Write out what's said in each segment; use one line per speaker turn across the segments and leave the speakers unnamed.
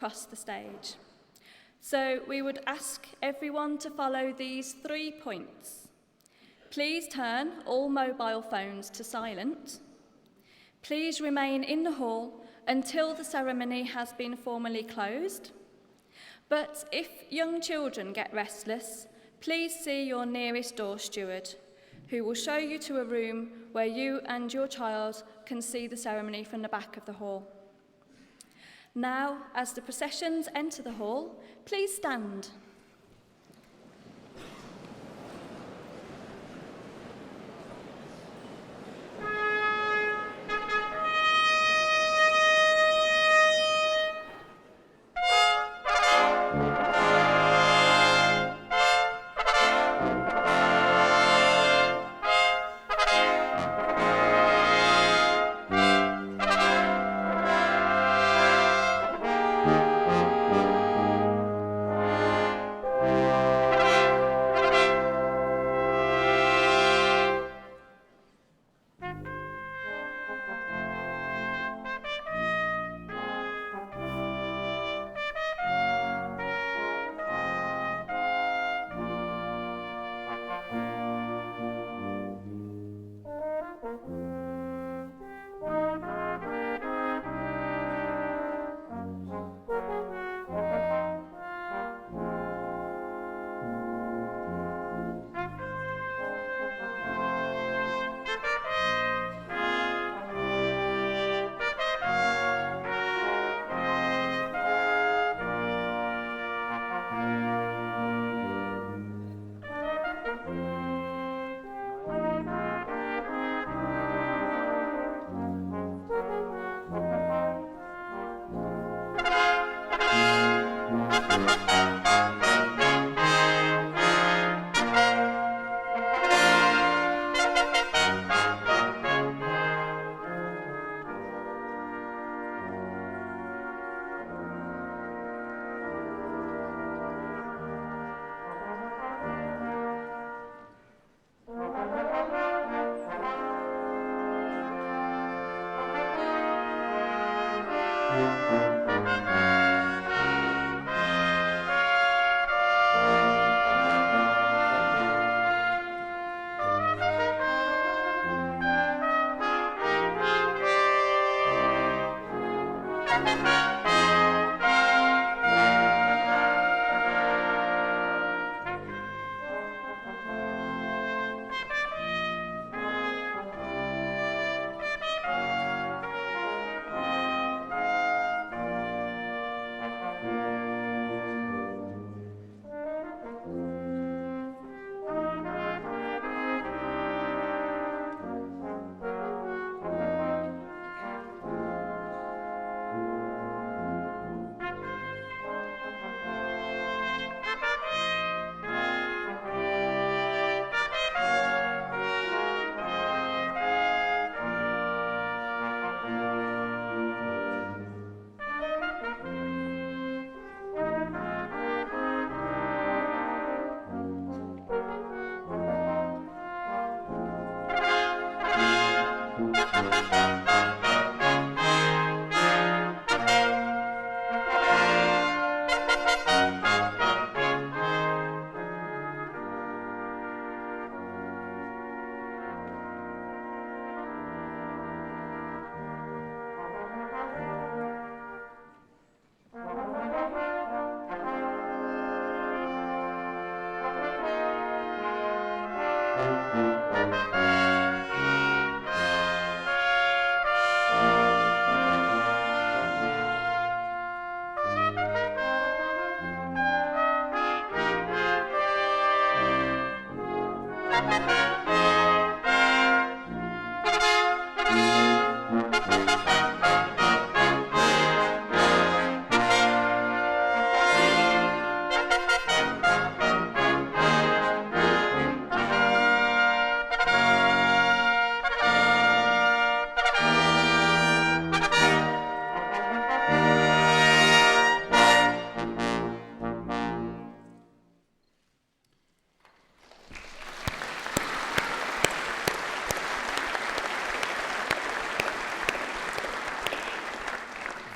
across the stage. So we would ask everyone to follow these 3 points. Please turn all mobile phones to silent. Please remain in the hall until the ceremony has been formally closed. But if young children get restless, please see your nearest door steward, who will show you to a room where you and your child can see the ceremony from the back of the hall. Now, as the processions enter the hall, please stand.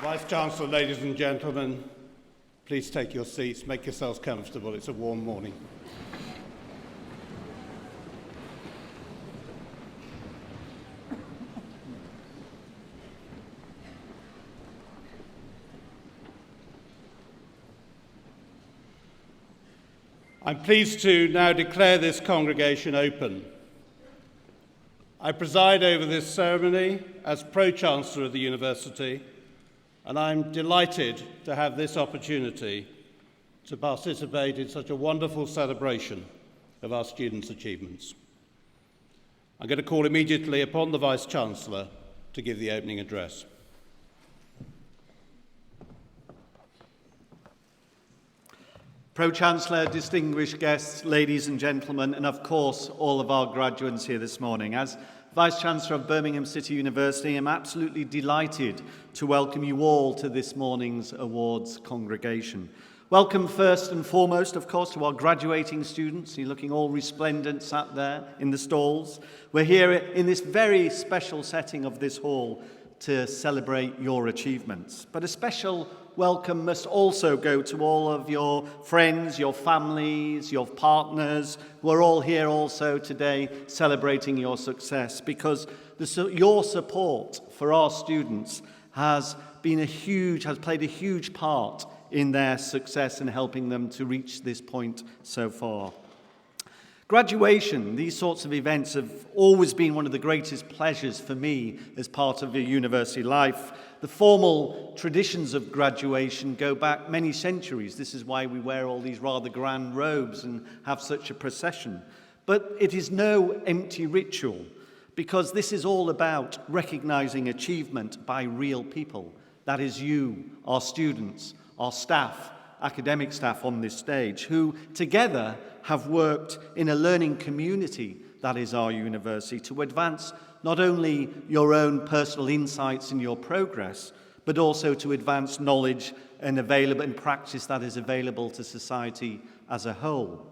Vice-Chancellor, ladies and gentlemen, Please take your seats, make yourselves comfortable. It's a warm morning. I'm pleased to now declare this congregation open. I preside over this ceremony as Pro-Chancellor of the University, and I'm delighted to have this opportunity to participate in such a wonderful celebration of our students' achievements. I'm going to call immediately upon the Vice-Chancellor to give the opening address.
Pro-Chancellor, distinguished guests, ladies and gentlemen, and of course all of our graduates here this morning. As Vice-Chancellor of Birmingham City University, I'm absolutely delighted to welcome you all to this morning's awards congregation. Welcome first and foremost, of course, to our graduating students. You're looking all resplendent sat there in the stalls. We're here in this very special setting of this hall to celebrate your achievements. But a special welcome must also go to all of your friends, your families, your partners, who are all here also today celebrating your success, because your support for our students has played a huge part in their success and helping them to reach this point so far. Graduation, these sorts of events have always been one of the greatest pleasures for me as part of a university life. The formal traditions of graduation go back many centuries. This is why we wear all these rather grand robes and have such a procession. But it is no empty ritual, because this is all about recognizing achievement by real people. That is you, our students, our staff, academic staff on this stage, who together have worked in a learning community, that is our university, to advance not only your own personal insights in your progress, but also to advance knowledge and practice that is available to society as a whole.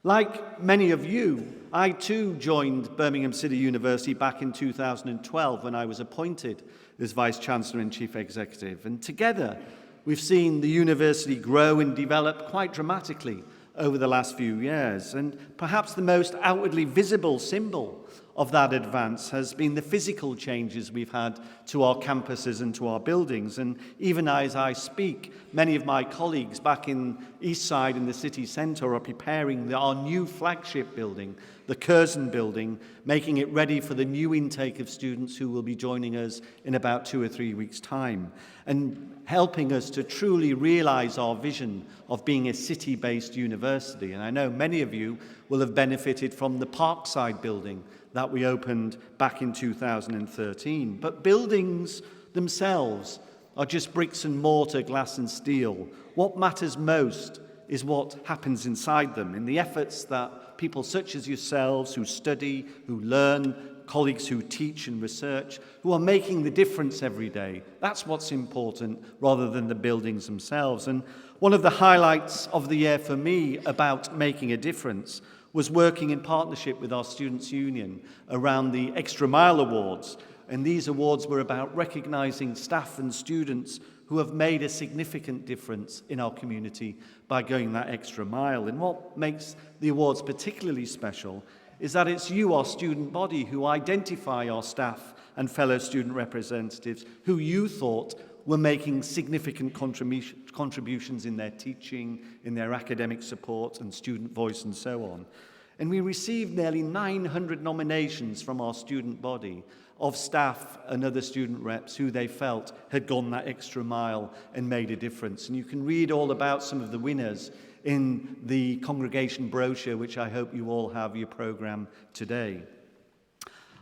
Like many of you, I too joined Birmingham City University back in 2012 when I was appointed as Vice-Chancellor and Chief Executive. And together, we've seen the university grow and develop quite dramatically over the last few years. And perhaps the most outwardly visible symbol of that advance has been the physical changes we've had to our campuses and to our buildings. And even as I speak, many of my colleagues back in East Side in the city centre are preparing our new flagship building, the Curzon building, making it ready for the new intake of students who will be joining us in about 2 or 3 weeks' time, and helping us to truly realise our vision of being a city-based university. And I know many of you will have benefited from the Parkside building that we opened back in 2013. But buildings themselves are just bricks and mortar, glass and steel. What matters most is what happens inside them, in the efforts that people such as yourselves who study, who learn, colleagues who teach and research, who are making the difference every day. That's what's important, rather than the buildings themselves. And one of the highlights of the year for me about making a difference was working in partnership with our Students' Union around the Extra Mile Awards. And these awards were about recognising staff and students who have made a significant difference in our community by going that extra mile. And what makes the awards particularly special is that it's you, our student body, who identify our staff and fellow student representatives who you thought were making significant contributions in their teaching, in their academic support and student voice and so on. And we received nearly 900 nominations from our student body of staff and other student reps who they felt had gone that extra mile and made a difference. And you can read all about some of the winners in the congregation brochure, which I hope you all have your programme today.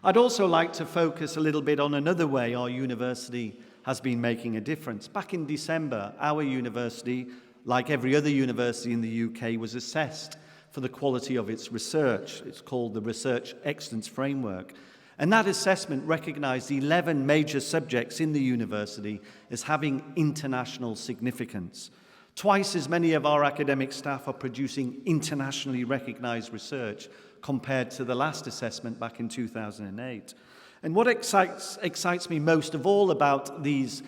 I'd also like to focus a little bit on another way our university has been making a difference. Back in December, our university, like every other university in the UK, was assessed for the quality of its research. It's called the Research Excellence Framework. And that assessment recognised 11 major subjects in the university as having international significance. Twice as many of our academic staff are producing internationally recognised research compared to the last assessment back in 2008. And what excites me most of all about these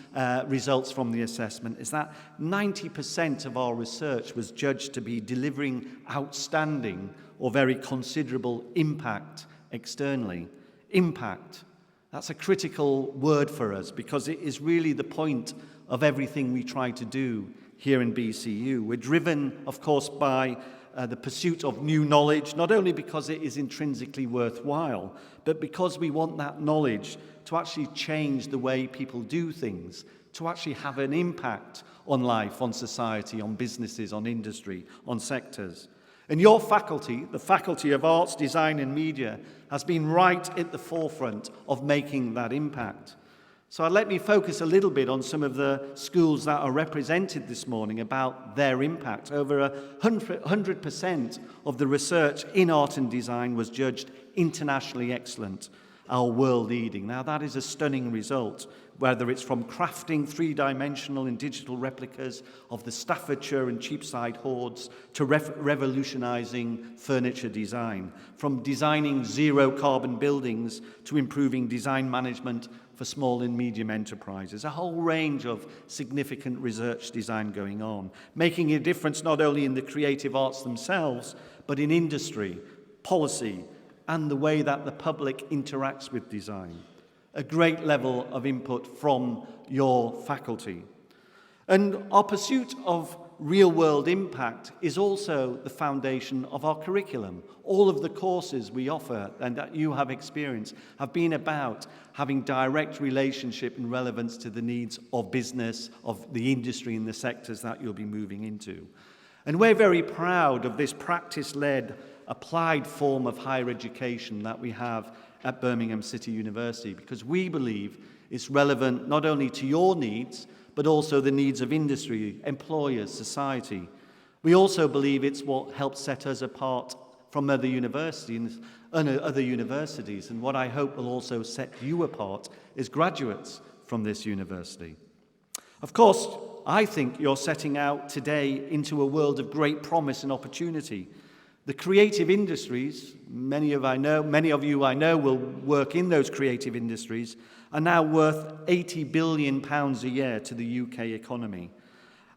results from the assessment is that 90% of our research was judged to be delivering outstanding or very considerable impact externally. Impact. That's a critical word for us because it is really the point of everything we try to do here in BCU. We're driven, of course, by the pursuit of new knowledge, not only because it is intrinsically worthwhile, but because we want that knowledge to actually change the way people do things, to actually have an impact on life, on society, on businesses, on industry, on sectors. And your faculty, the Faculty of Arts, Design and Media, has been right at the forefront of making that impact. So let me focus a little bit on some of the schools that are represented this morning about their impact. Over 100% of the research in art and design was judged internationally excellent, or world leading. Now that is a stunning result, whether it's from crafting three-dimensional and digital replicas of the Staffordshire and Cheapside hoards to revolutionizing furniture design, from designing zero-carbon buildings to improving design management for small and medium enterprises. A whole range of significant research design going on, making a difference not only in the creative arts themselves, but in industry, policy, and the way that the public interacts with design. A great level of input from your faculty. And our pursuit of real-world impact is also the foundation of our curriculum. All of the courses we offer and that you have experienced have been about having direct relationship and relevance to the needs of business, of the industry and the sectors that you'll be moving into. And we're very proud of this practice-led, applied form of higher education that we have at Birmingham City University, because we believe it's relevant not only to your needs, but also the needs of industry, employers, society. We also believe it's what helps set us apart from other universities, and what I hope will also set you apart is graduates from this university. Of course, I think you're setting out today into a world of great promise and opportunity. The creative industries, many of you I know will work in those creative industries, are now worth £80 billion a year to the UK economy.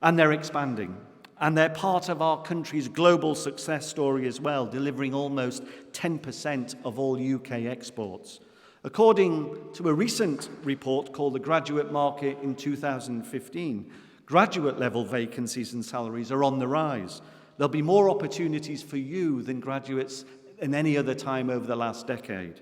And they're expanding. And they're part of our country's global success story as well, delivering almost 10% of all UK exports. According to a recent report called The Graduate Market in 2015, graduate-level vacancies and salaries are on the rise. There'll be more opportunities for you than graduates in any other time over the last decade.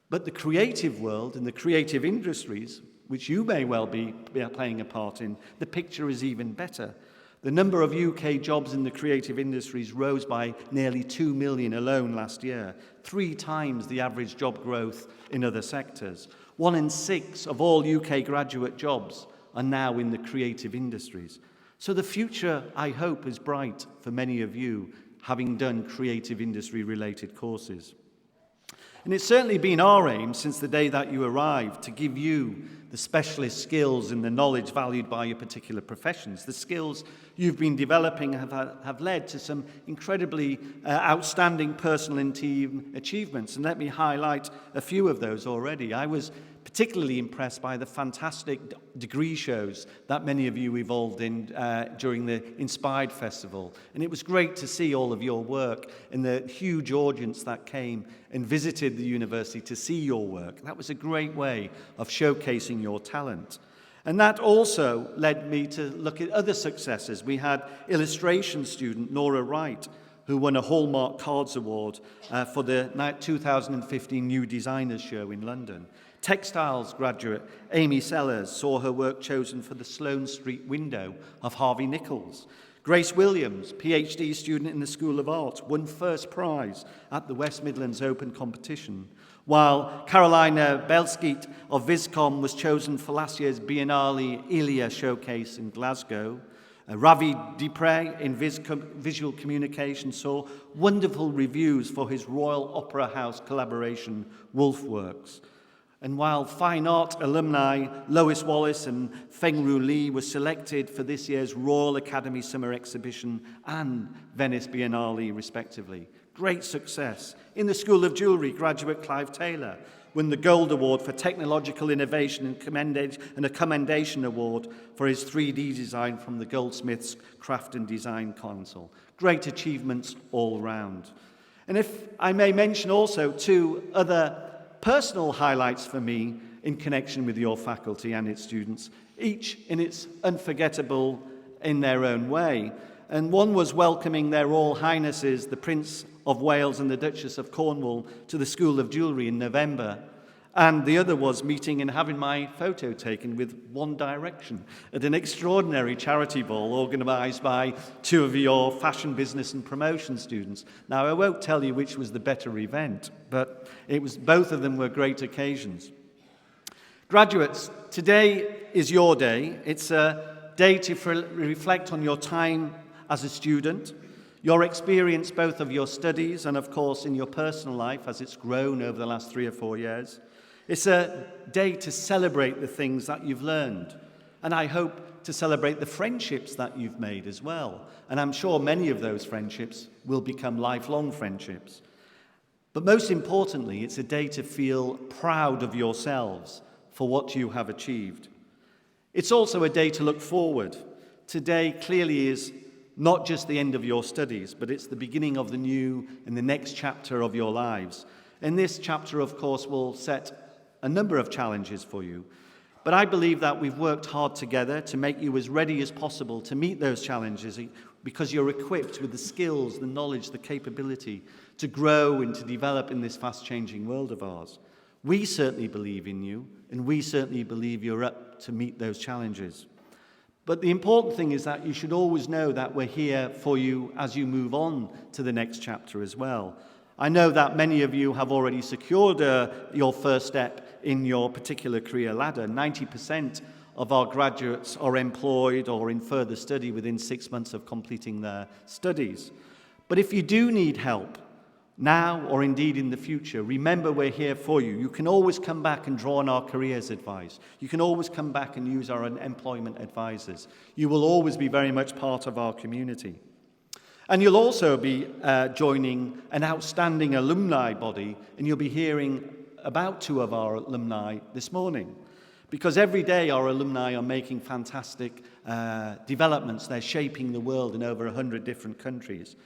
But the creative world and the creative industries, which you may well be playing a part in, the picture is even better. The number of UK jobs in the creative industries rose by nearly 2 million alone last year, 3 times the average job growth in other sectors. 1 in 6 of all UK graduate jobs are now in the creative industries. So the future, I hope, is bright for many of you, having done creative industry-related courses. And it's certainly been our aim since the day that you arrived to give you the specialist skills and the knowledge valued by your particular professions. The skills you've been developing have led to some incredibly outstanding personal and team achievements. And let me highlight a few of those already. I was particularly impressed by the fantastic degree shows that many of you involved in during the Inspired Festival. And it was great to see all of your work and the huge audience that came and visited the university to see your work. That was a great way of showcasing your talent. And that also led me to look at other successes. We had illustration student Nora Wright, who won a Hallmark Cards Award for the 2015 New Designers Show in London. Textiles graduate Amy Sellers saw her work chosen for the Sloane Street window of Harvey Nichols. Grace Williams, PhD student in the School of Art, won first prize at the West Midlands Open competition, while Carolina Belskit of Viscom was chosen for last year's Biennale Ilia showcase in Glasgow. Ravi Dupre in visual communication saw wonderful reviews for his Royal Opera House collaboration, Wolfworks. And while fine art alumni Lois Wallace and Fengru Lee were selected for this year's Royal Academy Summer Exhibition and Venice Biennale, respectively. Great success. In the School of Jewellery, graduate Clive Taylor won the Gold Award for Technological Innovation and a Commendation Award for his 3D design from the Goldsmiths Craft and Design Council. Great achievements all round. And if I may mention also 2 other personal highlights for me in connection with your faculty and its students, each in its unforgettable in their own way. And one was welcoming their Royal Highnesses, the Prince of Wales and the Duchess of Cornwall, to the School of Jewellery in November. And the other was meeting and having my photo taken with One Direction at an extraordinary charity ball organised by 2 of your fashion business and promotion students. Now, I won't tell you which was the better event, but both of them were great occasions. Graduates, today is your day. It's a day to reflect on your time as a student, your experience both of your studies and, of course, in your personal life as it's grown over the last 3 or 4 years. It's a day to celebrate the things that you've learned, and I hope to celebrate the friendships that you've made as well. And I'm sure many of those friendships will become lifelong friendships. But most importantly, it's a day to feel proud of yourselves for what you have achieved. It's also a day to look forward. Today clearly is not just the end of your studies, but it's the beginning of the new and the next chapter of your lives. And this chapter, of course, will set a number of challenges for you. But I believe that we've worked hard together to make you as ready as possible to meet those challenges, because you're equipped with the skills, the knowledge, the capability to grow and to develop in this fast-changing world of ours. We certainly believe in you, and we certainly believe you're up to meet those challenges. But the important thing is that you should always know that we're here for you as you move on to the next chapter as well. I know that many of you have already secured your first step in your particular career ladder. 90% of our graduates are employed or in further study within 6 months of completing their studies. But if you do need help, now or indeed in the future, remember we're here for you. You can always come back and draw on our careers advice. You can always come back and use our employment advisors. You will always be very much part of our community. And you'll also be joining an outstanding alumni body, and you'll be hearing about 2 of our alumni this morning. Because every day our alumni are making fantastic developments. They're shaping the world in over 100 different countries.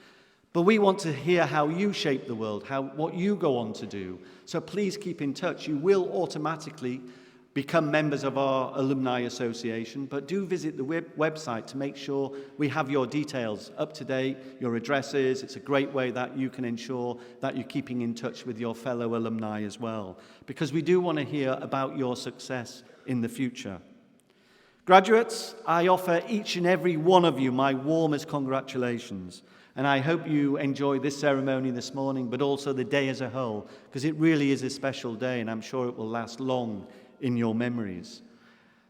But we want to hear how you shape the world, what you go on to do. So please keep in touch. You will automatically become members of our Alumni Association, but do visit the website to make sure we have your details up to date, your addresses. It's a great way that you can ensure that you're keeping in touch with your fellow alumni as well, because we do want to hear about your success in the future. Graduates, I offer each and every one of you my warmest congratulations. And I hope you enjoy this ceremony this morning, but also the day as a whole, because it really is a special day, and I'm sure it will last long in your memories.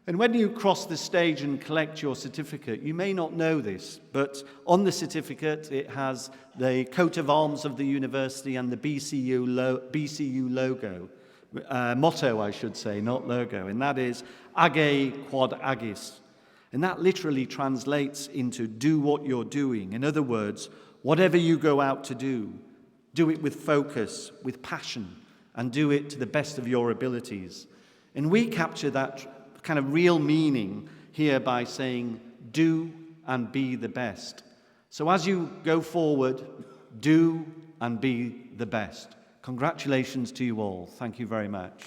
And when you cross the stage and collect your certificate, you may not know this, but on the certificate it has the coat of arms of the university and the BCU logo, motto I should say, not logo, and that is Age Quod Agis. And that literally translates into do what you're doing. In other words, whatever you go out to do it with focus, with passion, and do it to the best of your abilities. And we capture that kind of real meaning here by saying, do and be the best. So as you go forward, do and be the best. Congratulations to you all. Thank you very much.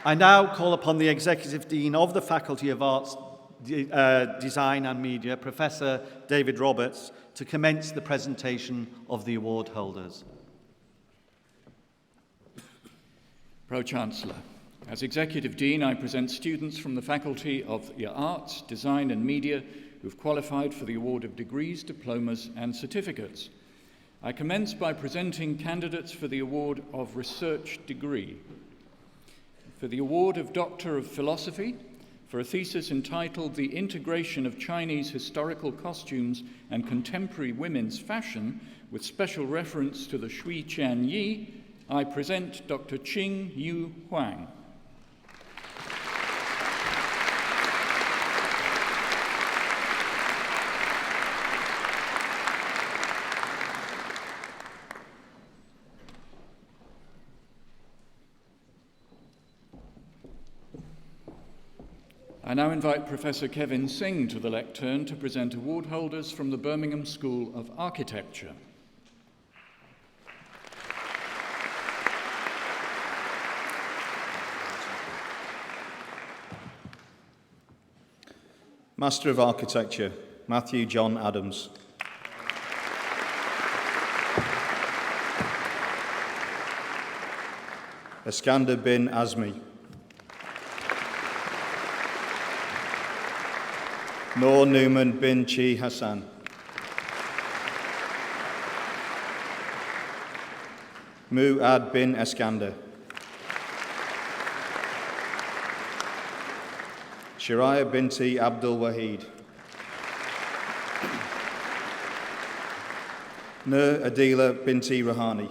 I now call upon the Executive Dean of the Faculty of Arts, Design and Media, Professor David Roberts, to commence the presentation of the award holders.
Pro-Chancellor, as Executive Dean, I present students from the Faculty of the Arts, Design and Media who've qualified for the award of degrees, diplomas and certificates. I commence by presenting candidates for the award of Research Degree. For the award of Doctor of Philosophy, for a thesis entitled The Integration of Chinese Historical Costumes and Contemporary Women's Fashion, with special reference to the Shui Qian Yi, I present Dr. Qing Yu Huang. I now invite Professor Kevin Singh to the lectern to present award holders from the Birmingham School of Architecture.
Master of Architecture, Matthew John Adams. Iskander bin Azmi. Noor Newman bin Chi Hassan. Mu'ad bin Iskander. Shariah binti Abdul Wahid. Nur Adila binti Rahani.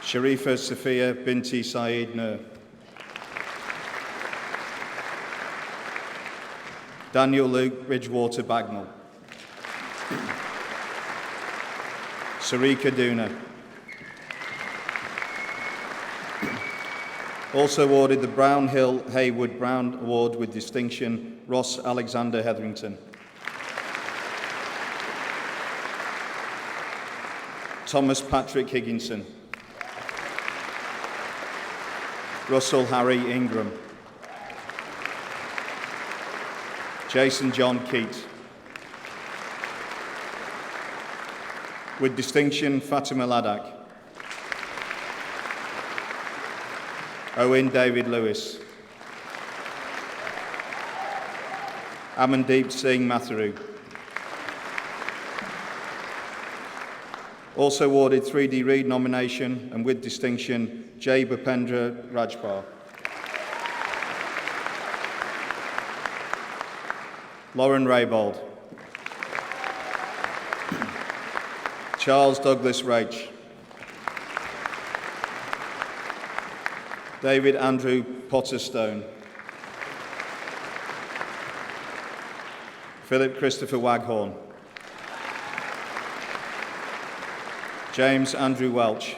Sharifa Sophia binti Saeed Nur. Daniel Luke Bridgewater Bagnall. Sarika Duna. Also awarded the Brown Hill Haywood Brown Award with distinction, Ross Alexander Hetherington. Thomas Patrick Higginson. Russell Harry Ingram. Jason John Keat. With distinction, Fatima Laddak. Owen David Lewis. Amandeep Singh Matharu. Also awarded 3D Reed nomination and with distinction, Jay Bhupendra Rajpal. Lauren Raybold. Charles Douglas Raich. David Andrew Potterstone. Philip Christopher Waghorn. James Andrew Welch.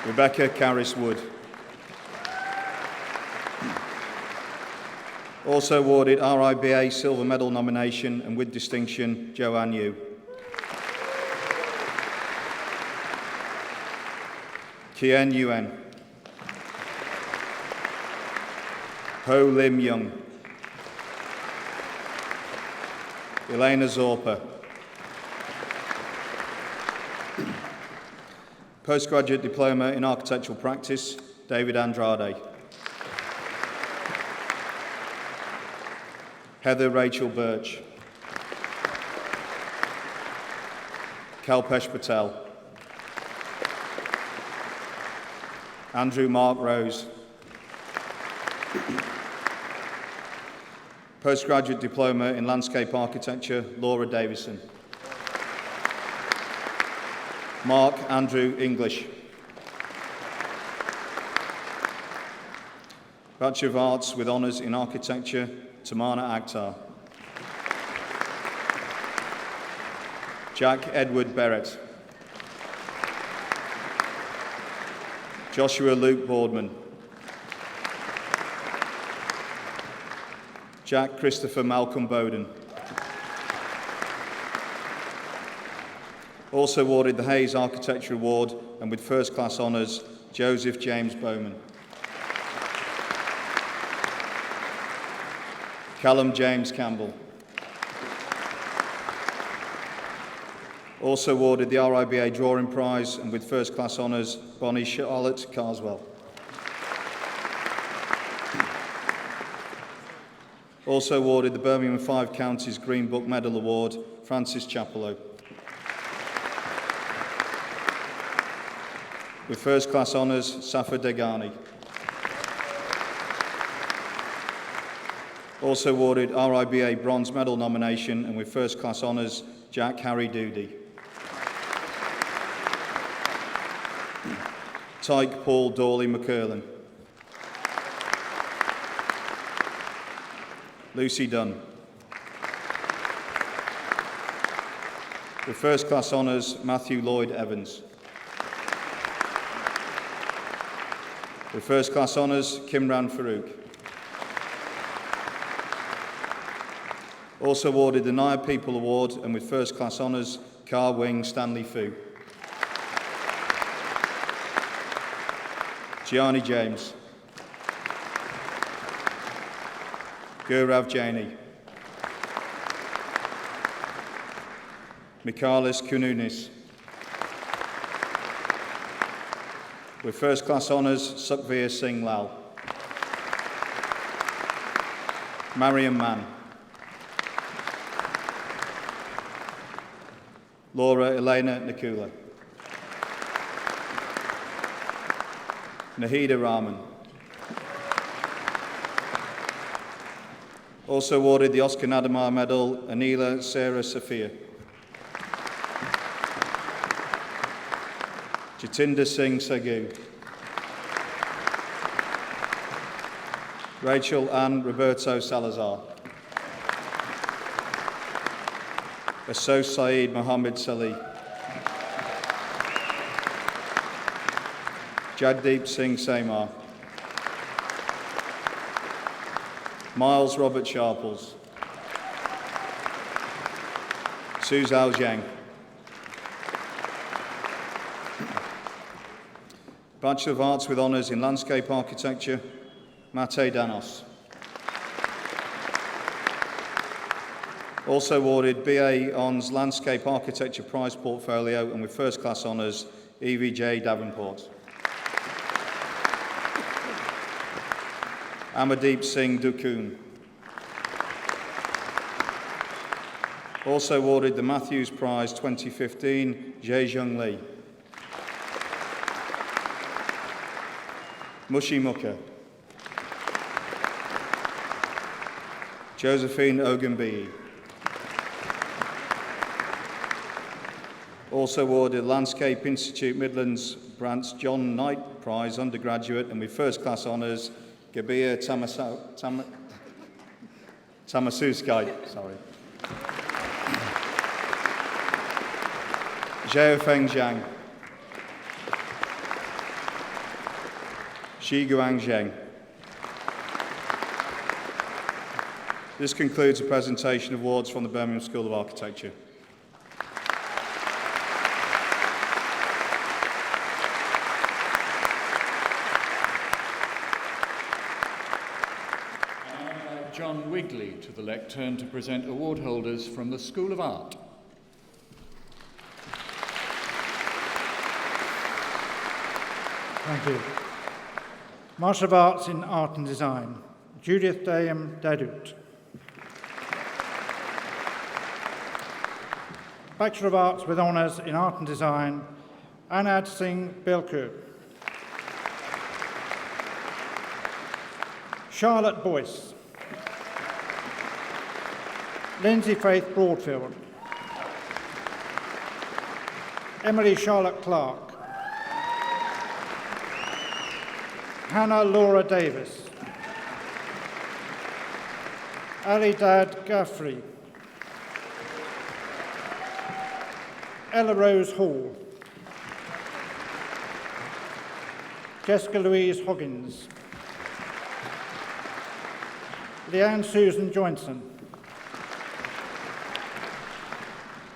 Rebecca Carris Wood. Also awarded RIBA Silver Medal nomination and with distinction, Joanne Yu. Kien Yuen. Ho Lim Young. Elena Zorpa. Postgraduate Diploma in Architectural Practice, David Andrade. Heather Rachel Birch. Kalpesh Patel. Andrew Mark Rose. Postgraduate Diploma in Landscape Architecture, Laura Davison. Mark Andrew English. Bachelor of Arts with Honours in Architecture, Tamana Akhtar. Jack Edward Barrett. Joshua Luke Boardman. Jack Christopher Malcolm Bowden. Also awarded the Hayes Architecture Award and with first class honours, Joseph James Bowman. Callum James Campbell. Also awarded the RIBA Drawing Prize and with first class honours, Bonnie Charlotte Carswell. Also awarded the Birmingham Five Counties Green Book Medal Award, Francis Chapello. With first class honours, Safa Degani. Also awarded RIBA Bronze Medal nomination and with first class honours, Jack Harry Doody. Tyke Paul Dawley McCurlin. Lucy Dunn. With first class honours, Matthew Lloyd Evans. With first class honours, Kimran Farouk. Also awarded the Naya People Award and with first class honours, Car Wing Stanley Fu. Gianni James. Gaurav Jaini. Michalis Kununis. With first class honours, Sukhveer Singh Lal. Mariam Mann. Laura Elena Nikula. Nahida Rahman. Also awarded the Oscar Nadamar Medal, Anila Sarah Safia. Jatinder Singh Sagu. Rachel Ann Roberto Salazar. Asos Saeed Mohammed Salih. Jagdeep Singh Samar. Miles Robert Sharples. Suzhao Zhang. Bachelor of Arts with Honours in Landscape Architecture, Mate Danos. Also awarded BA Hons Landscape Architecture Prize Portfolio and with first class honours, EVJ Davenport. Amadeep Singh Dukun. Also awarded the Matthews Prize 2015, Jaejung Lee. Mushi Mukha. Josephine Ogunbiyi. Also awarded Landscape Institute Midlands Branch John Knight Prize undergraduate and with first class honours, Gabir Tamasuskai. Sorry. Xiaofeng Zhang. Shiguang Zheng. This concludes the presentation of awards from the Birmingham School of Architecture.
John Wigley to the lectern to present award holders from the School of Art.
Thank you. Master of Arts in Art and Design, Judith Dayam Dadut. Bachelor of Arts with Honours in Art and Design, Anand Singh Bilku. Charlotte Boyce. Lindsay Faith Broadfield. Emily Charlotte Clark. Hannah Laura Davis. Ali Dad Gaffrey. Ella Rose Hall. Jessica Louise Hoggins. Leanne Susan Johnson.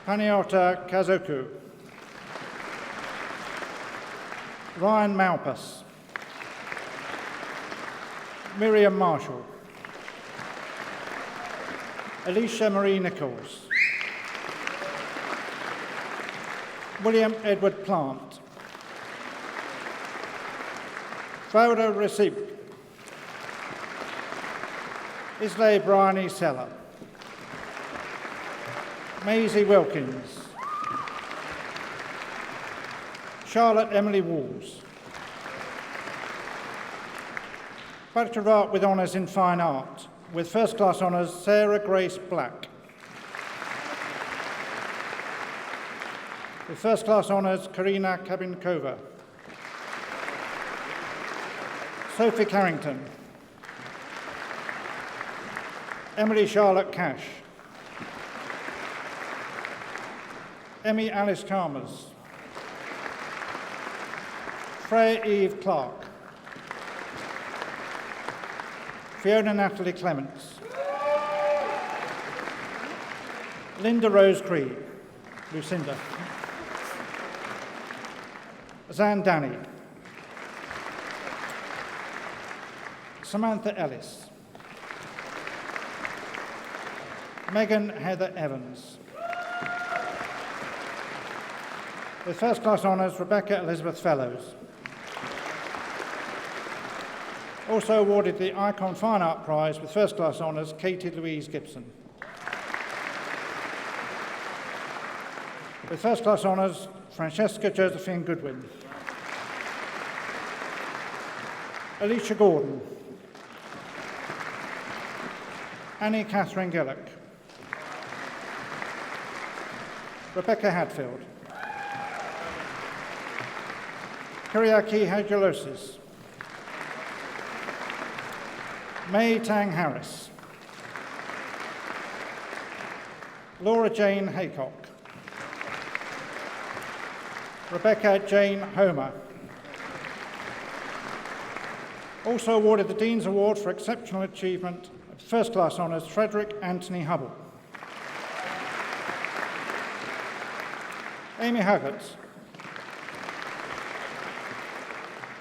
Paniota Kazoku. Ryan Malpas. Miriam Marshall. Alicia Marie Nichols. William Edward Plant. Fauda Recip. Islay Bryony Seller. Maisie Wilkins. Charlotte Emily Walls. Bachelor of Art with Honours in Fine Art, with first class honours, Sarah Grace Black. With first class honours, Karina Kabinkova. Sophie Carrington. Emily Charlotte Cash. Emmy Alice Chalmers. Freya Eve Clark. Fiona Natalie Clements. Linda Rose Creed. Lucinda. Zan Danny. Samantha Ellis. Megan Heather Evans. With first class honours, Rebecca Elizabeth Fellows. Also awarded the Icon Fine Art Prize with first class honours, Katie Louise Gibson. With first class honours, Francesca Josephine Goodwin. Alicia Gordon. Annie Catherine Gillock. Rebecca Hadfield. Kyriaki Hagalosis. May Tang Harris. Laura Jane Haycock. Rebecca Jane Homer. Also awarded the Dean's Award for Exceptional Achievement, First Class Honours, Frederick Anthony Hubble. Amy Huggett.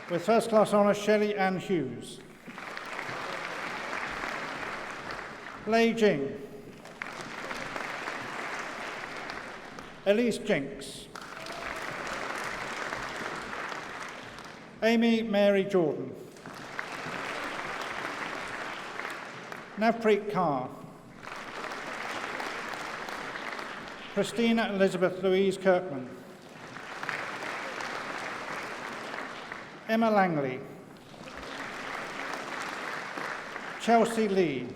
With First Class Honours, Shelley Ann Hughes. Lei Jing. Elise Jinks. Amy Mary Jordan. Navpreet Kaur. Christina Elizabeth Louise Kirkman. Emma Langley. Chelsea Lee.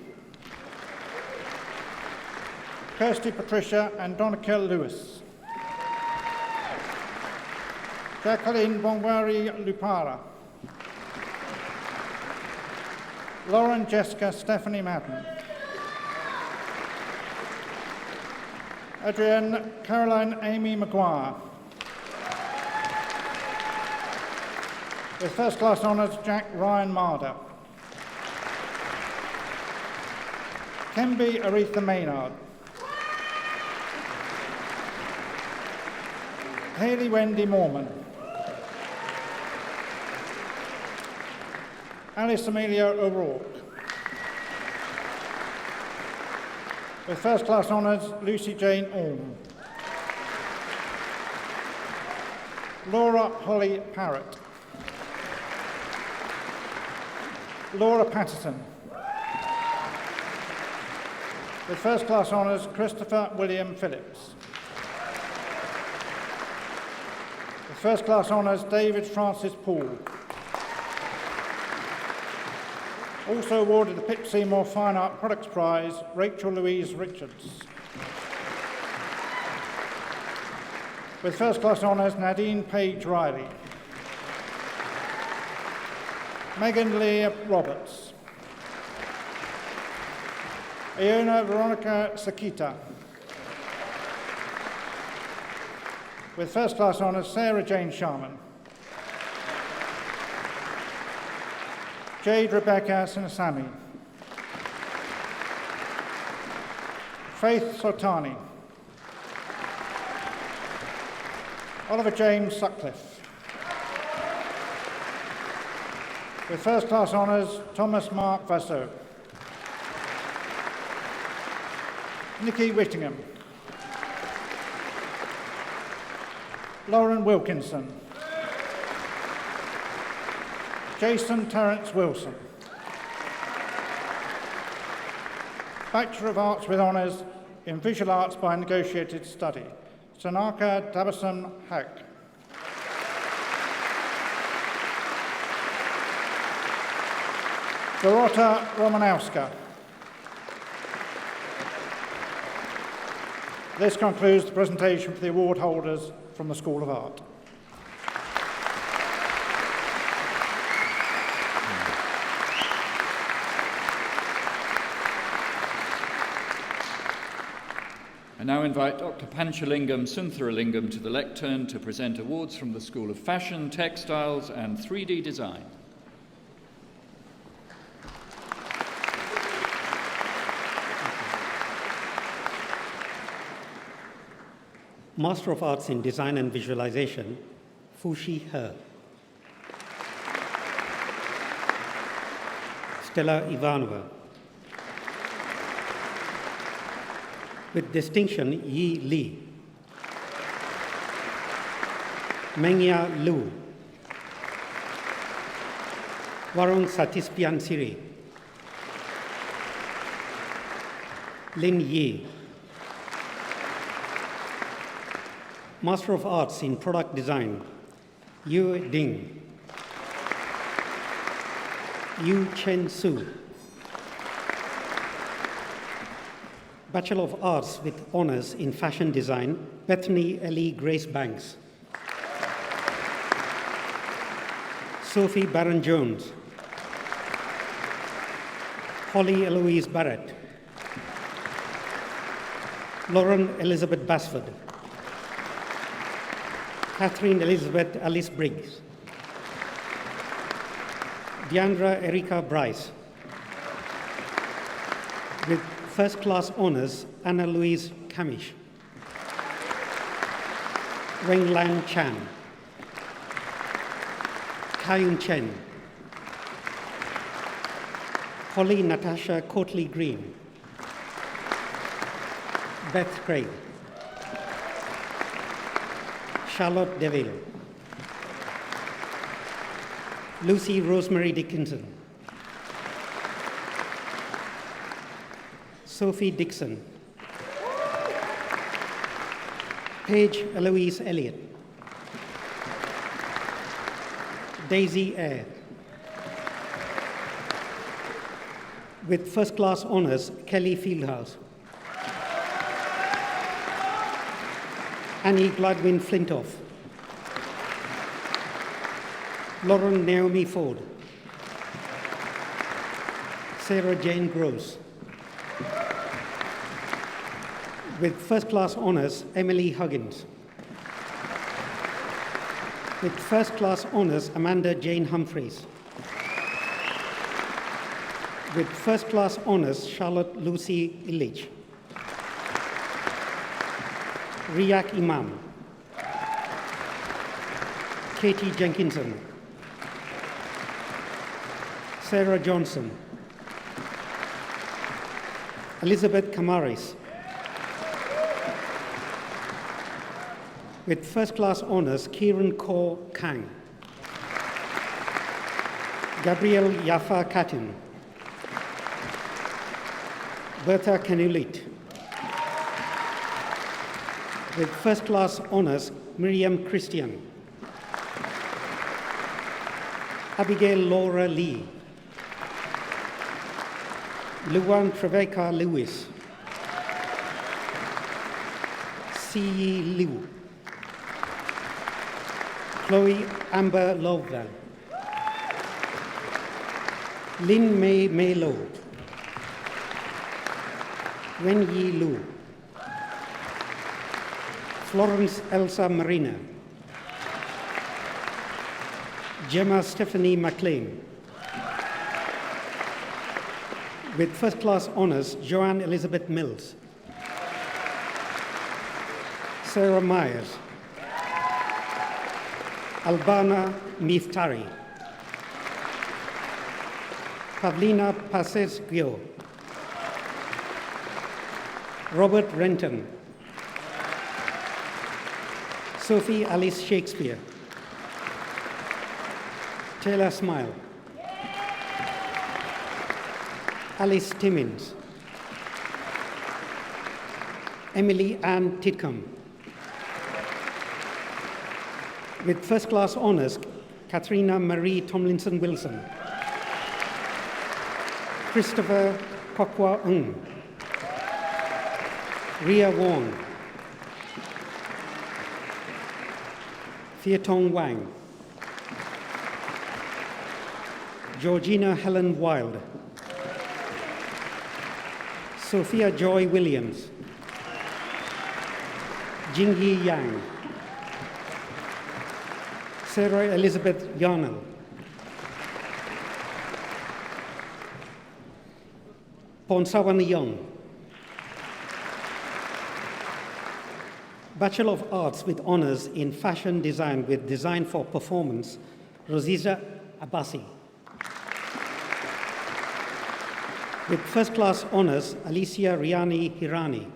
Kirsty Patricia and Donica Lewis. Jacqueline Bongwari Lupara. Lauren Jessica Stephanie Madden. Adrienne Caroline Amy Maguire. With first class honours, Jack Ryan Marder. Kemby Aretha Maynard. Hayley Wendy Morman. Alice Amelia O'Rourke. With first class honours, Lucy Jane Orme. Laura Holly Parrott. Laura Patterson. With first class honours, Christopher William Phillips. With first class honours, David Francis Poole. Also awarded the Pip Seymour Fine Art Products Prize, Rachel Louise Richards. With first class honours, Nadine Page Riley. Megan Leah Roberts. Iona Veronica Sakita. With first class honours, Sarah Jane Sharman. Jade Rebecca Sinasami. Faith Sultani. Oliver James Sutcliffe. With first class honours, Thomas Mark Vassaux. Nikki Whittingham. Lauren Wilkinson. Jason Terence Wilson. Bachelor of Arts with Honours in Visual Arts by Negotiated Study, Sanaka Dabasam Haq. Dorota Romanowska. This concludes the presentation for the award holders from the School of Art.
I now invite Dr. Panchalingam Sundaralingam to the lectern to present awards from the School of Fashion, Textiles and 3D Design.
Master of Arts in Design and Visualization, Fushi He. Stella Ivanova. With distinction, Yi Li. Mengya Lu. Warung Satispian Siri. Lin Yi. Master of Arts in Product Design, Yu Ding. Yu Chen Su. Bachelor of Arts with Honours in Fashion Design, Bethany Ellie Grace Banks. Sophie Barron-Jones. Holly Eloise Barrett. Lauren Elizabeth Basford. Catherine Elizabeth Alice Briggs. Deandra Erica Bryce. With first class honours, Anna Louise Kamish. Weng Lan Chan. Kayun Chen. Holly Natasha Coatley Green. Beth Craig. Charlotte Deville. Lucy Rosemary Dickinson. Sophie Dixon. Paige Eloise Elliott. Daisy Eyre. With first class honours, Kelly Fieldhouse. Annie Gladwin Flintoff. Lauren Naomi Ford. Sarah Jane Gross. With first class honours, Emily Huggins. With first class honours, Amanda Jane Humphreys. With first class honours, Charlotte Lucy Illich. Riyak Imam. Katie Jenkinson. Sarah Johnson. Elizabeth Kamaris. With first class honours, Kieran Kaur Kang. Gabrielle Yafa Katun. Bertha Kanulit. With first class honours, Miriam Christian. Abigail Laura Lee. Luan Treveka Lewis. C.E. Liu. Chloe Amber Lovell. Lin Mei Mei Lo. Wen Yi Lu. Florence Elsa Marina. Gemma Stephanie McLean. With first class honours, Joanne Elizabeth Mills. Sarah Myers. Albana Miftari. Pavlina Pases Gyo. Robert Renton. Sophie Alice Shakespeare. Taylor Smile. Alice Timmins. Emily Ann Titcomb. With first class honours, Katharina Marie Tomlinson Wilson. Christopher Kokwa Ng. Ria Wong. Fiatong Wang. Georgina Helen Wild. Sophia Joy Williams. Jingyi Yang. Sarah Elizabeth Yarnell. Ponsawan Young. Bachelor of Arts with Honours in Fashion Design with Design for Performance, Roziza Abbasi. With First Class Honours, Alicia Riani Hirani.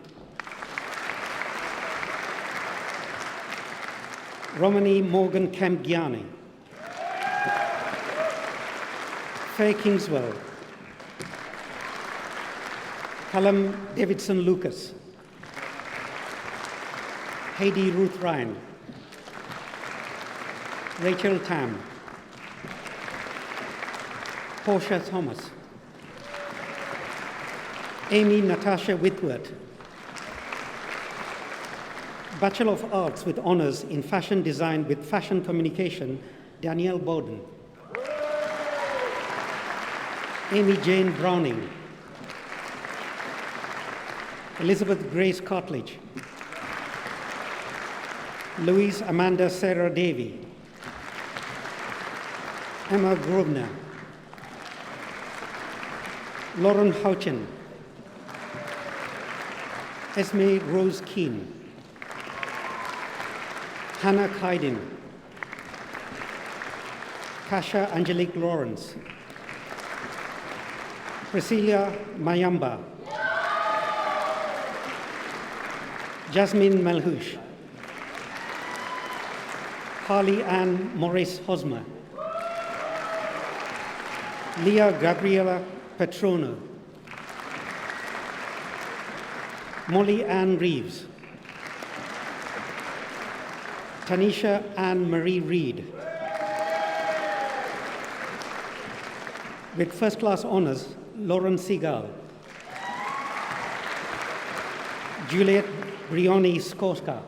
Romani Morgan Kemp-Giani. Faye Kingswell. Callum Davidson Lucas. Heidi Ruth Ryan. Rachel Tam. Portia Thomas. Amy Natasha Whitworth. Bachelor of Arts with Honours in Fashion Design with Fashion Communication, Danielle Bowden. Amy Jane Browning. Elizabeth Grace Cartledge. Louise Amanda Sarah Davy. Emma Grosvenor. Lauren Houchin. Esme Rose Keane. Hannah Kaiden. Kasha Angelique Lawrence. Priscilla Mayamba. Jasmine Malhouche. Carly Ann Maurice Hosmer. Leah Gabriela Petrono. Molly Ann Reeves. Tanisha Ann Marie Reed. With First Class Honours, Lauren Seagal. Juliet Brioni Skoska.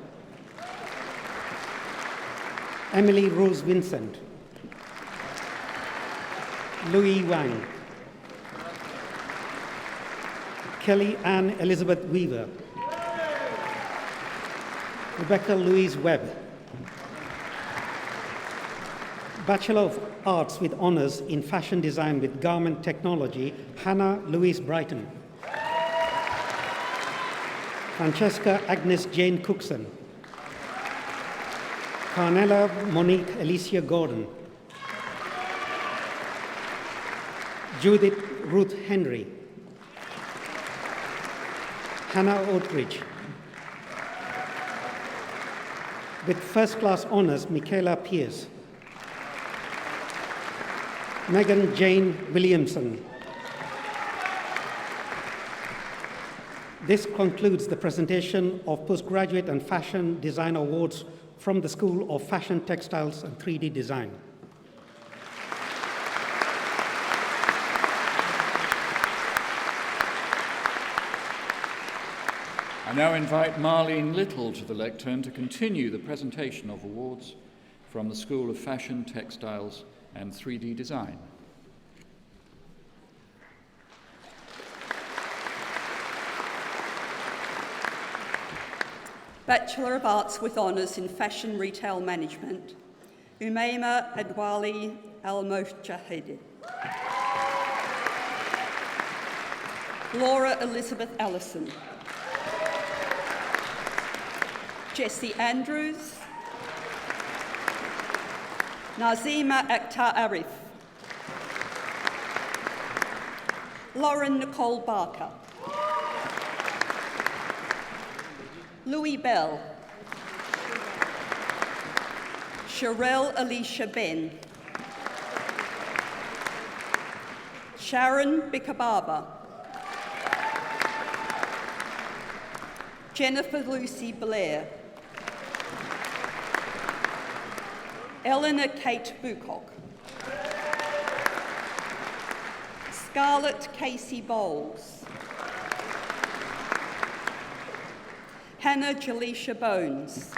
Emily Rose Vincent. Louis Wang. Kelly Ann Elizabeth Weaver. Rebecca Louise Webb. Bachelor of Arts with Honours in Fashion Design with Garment Technology, Hannah Louise Brighton. Francesca Agnes Jane Cookson. Carnella Monique Alicia Gordon. Judith Ruth Henry. Hannah Oatridge. With First Class Honours, Michaela Pierce. Megan Jane Williamson. This concludes the presentation of Postgraduate and Fashion Design Awards from the School of Fashion, Textiles and 3D Design.
I now invite Marlene Little to the lectern to continue the presentation of awards from the School of Fashion, Textiles and 3D Design.
Bachelor of Arts with Honours in Fashion Retail Management, Umaima Adwali Al-Mojahidi. Laura Elizabeth Ellison. Jessie Andrews. Nazima Akhtar Arif. Lauren Nicole Barker. Louis Bell. Sherelle Alicia Ben. Sharon Bikababa. Jennifer Lucy Blair. Eleanor Kate Bucock. Scarlett Casey Bowles. Hannah Jaleisha Bones.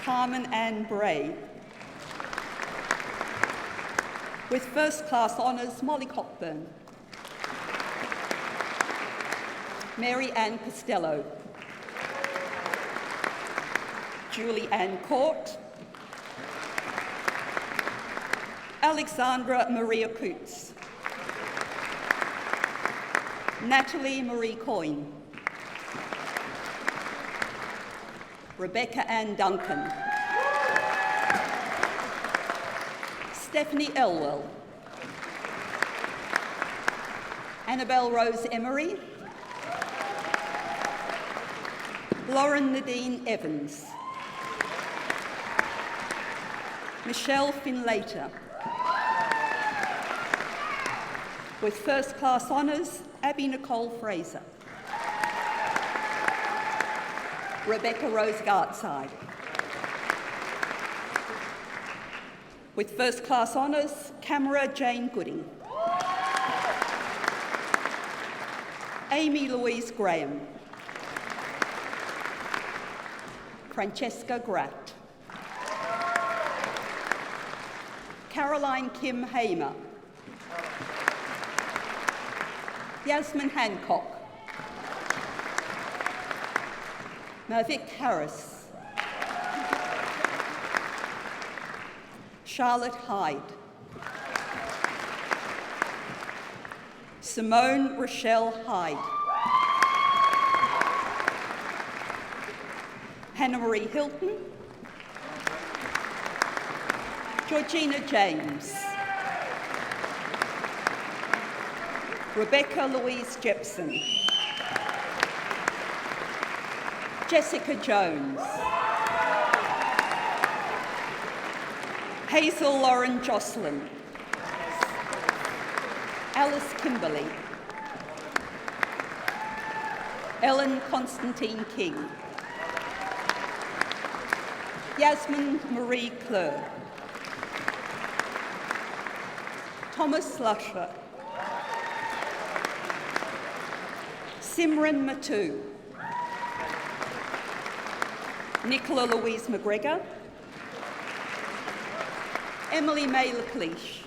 Carmen Ann Bray. With First Class Honours, Molly Cockburn. Mary Ann Costello. Julie Ann Court. Alexandra Maria Coots. Natalie Marie Coyne. Rebecca Ann Duncan. Stephanie Elwell. Annabelle Rose Emery. Lauren Nadine Evans. Michelle Finlater. With first class honours, Abby Nicole Fraser. Rebecca Rose Gartside. With first class honours, Camera Jane Gooding. Amy Louise Graham. Francesca Gratt. Caroline Kim Hamer. Yasmin Hancock. Mavik Harris. Charlotte Hyde. Simone Rochelle Hyde. Hannah Marie Hilton. Georgina James. Rebecca Louise Jepson. Jessica Jones. Hazel Lauren Jocelyn. Alice Kimberley. Ellen Constantine King. Yasmin Marie Kleur. Thomas Lusher. Simran Matu. Nicola Louise McGregor. Emily May Lecleish.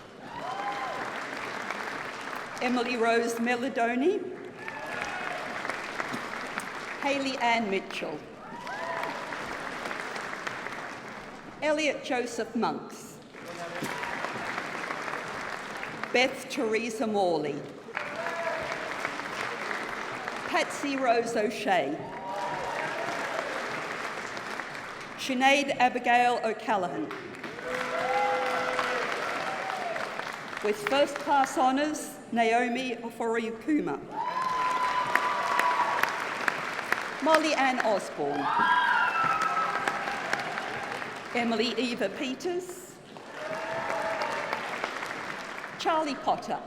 Emily Rose Melodoni. Hayley Ann Mitchell. Elliot Joseph Monks. Beth Teresa Morley. Patsy Rose O'Shea. Sinead Abigail O'Callaghan. With first class honours, Naomi Oforiukuma. Molly Ann Osborne. Emily Eva Peters. Charlie Potter.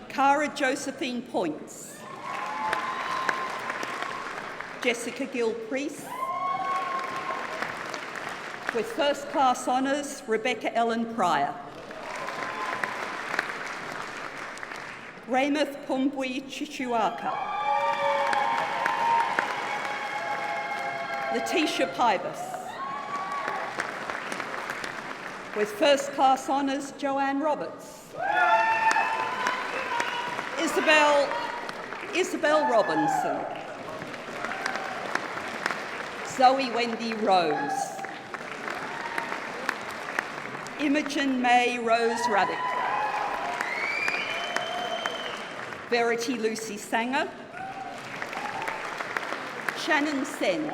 Cara Josephine Points. Jessica Gill-Priest. With first class honours, Rebecca Ellen Pryor. Raymond Pumbui Chichuaka. Letitia Pybus. With first class honours, Joanne Roberts. Isabel Robinson. Zoe Wendy Rose. Imogen May Rose Ruddick. Verity Lucy Sanger. Shannon Sens.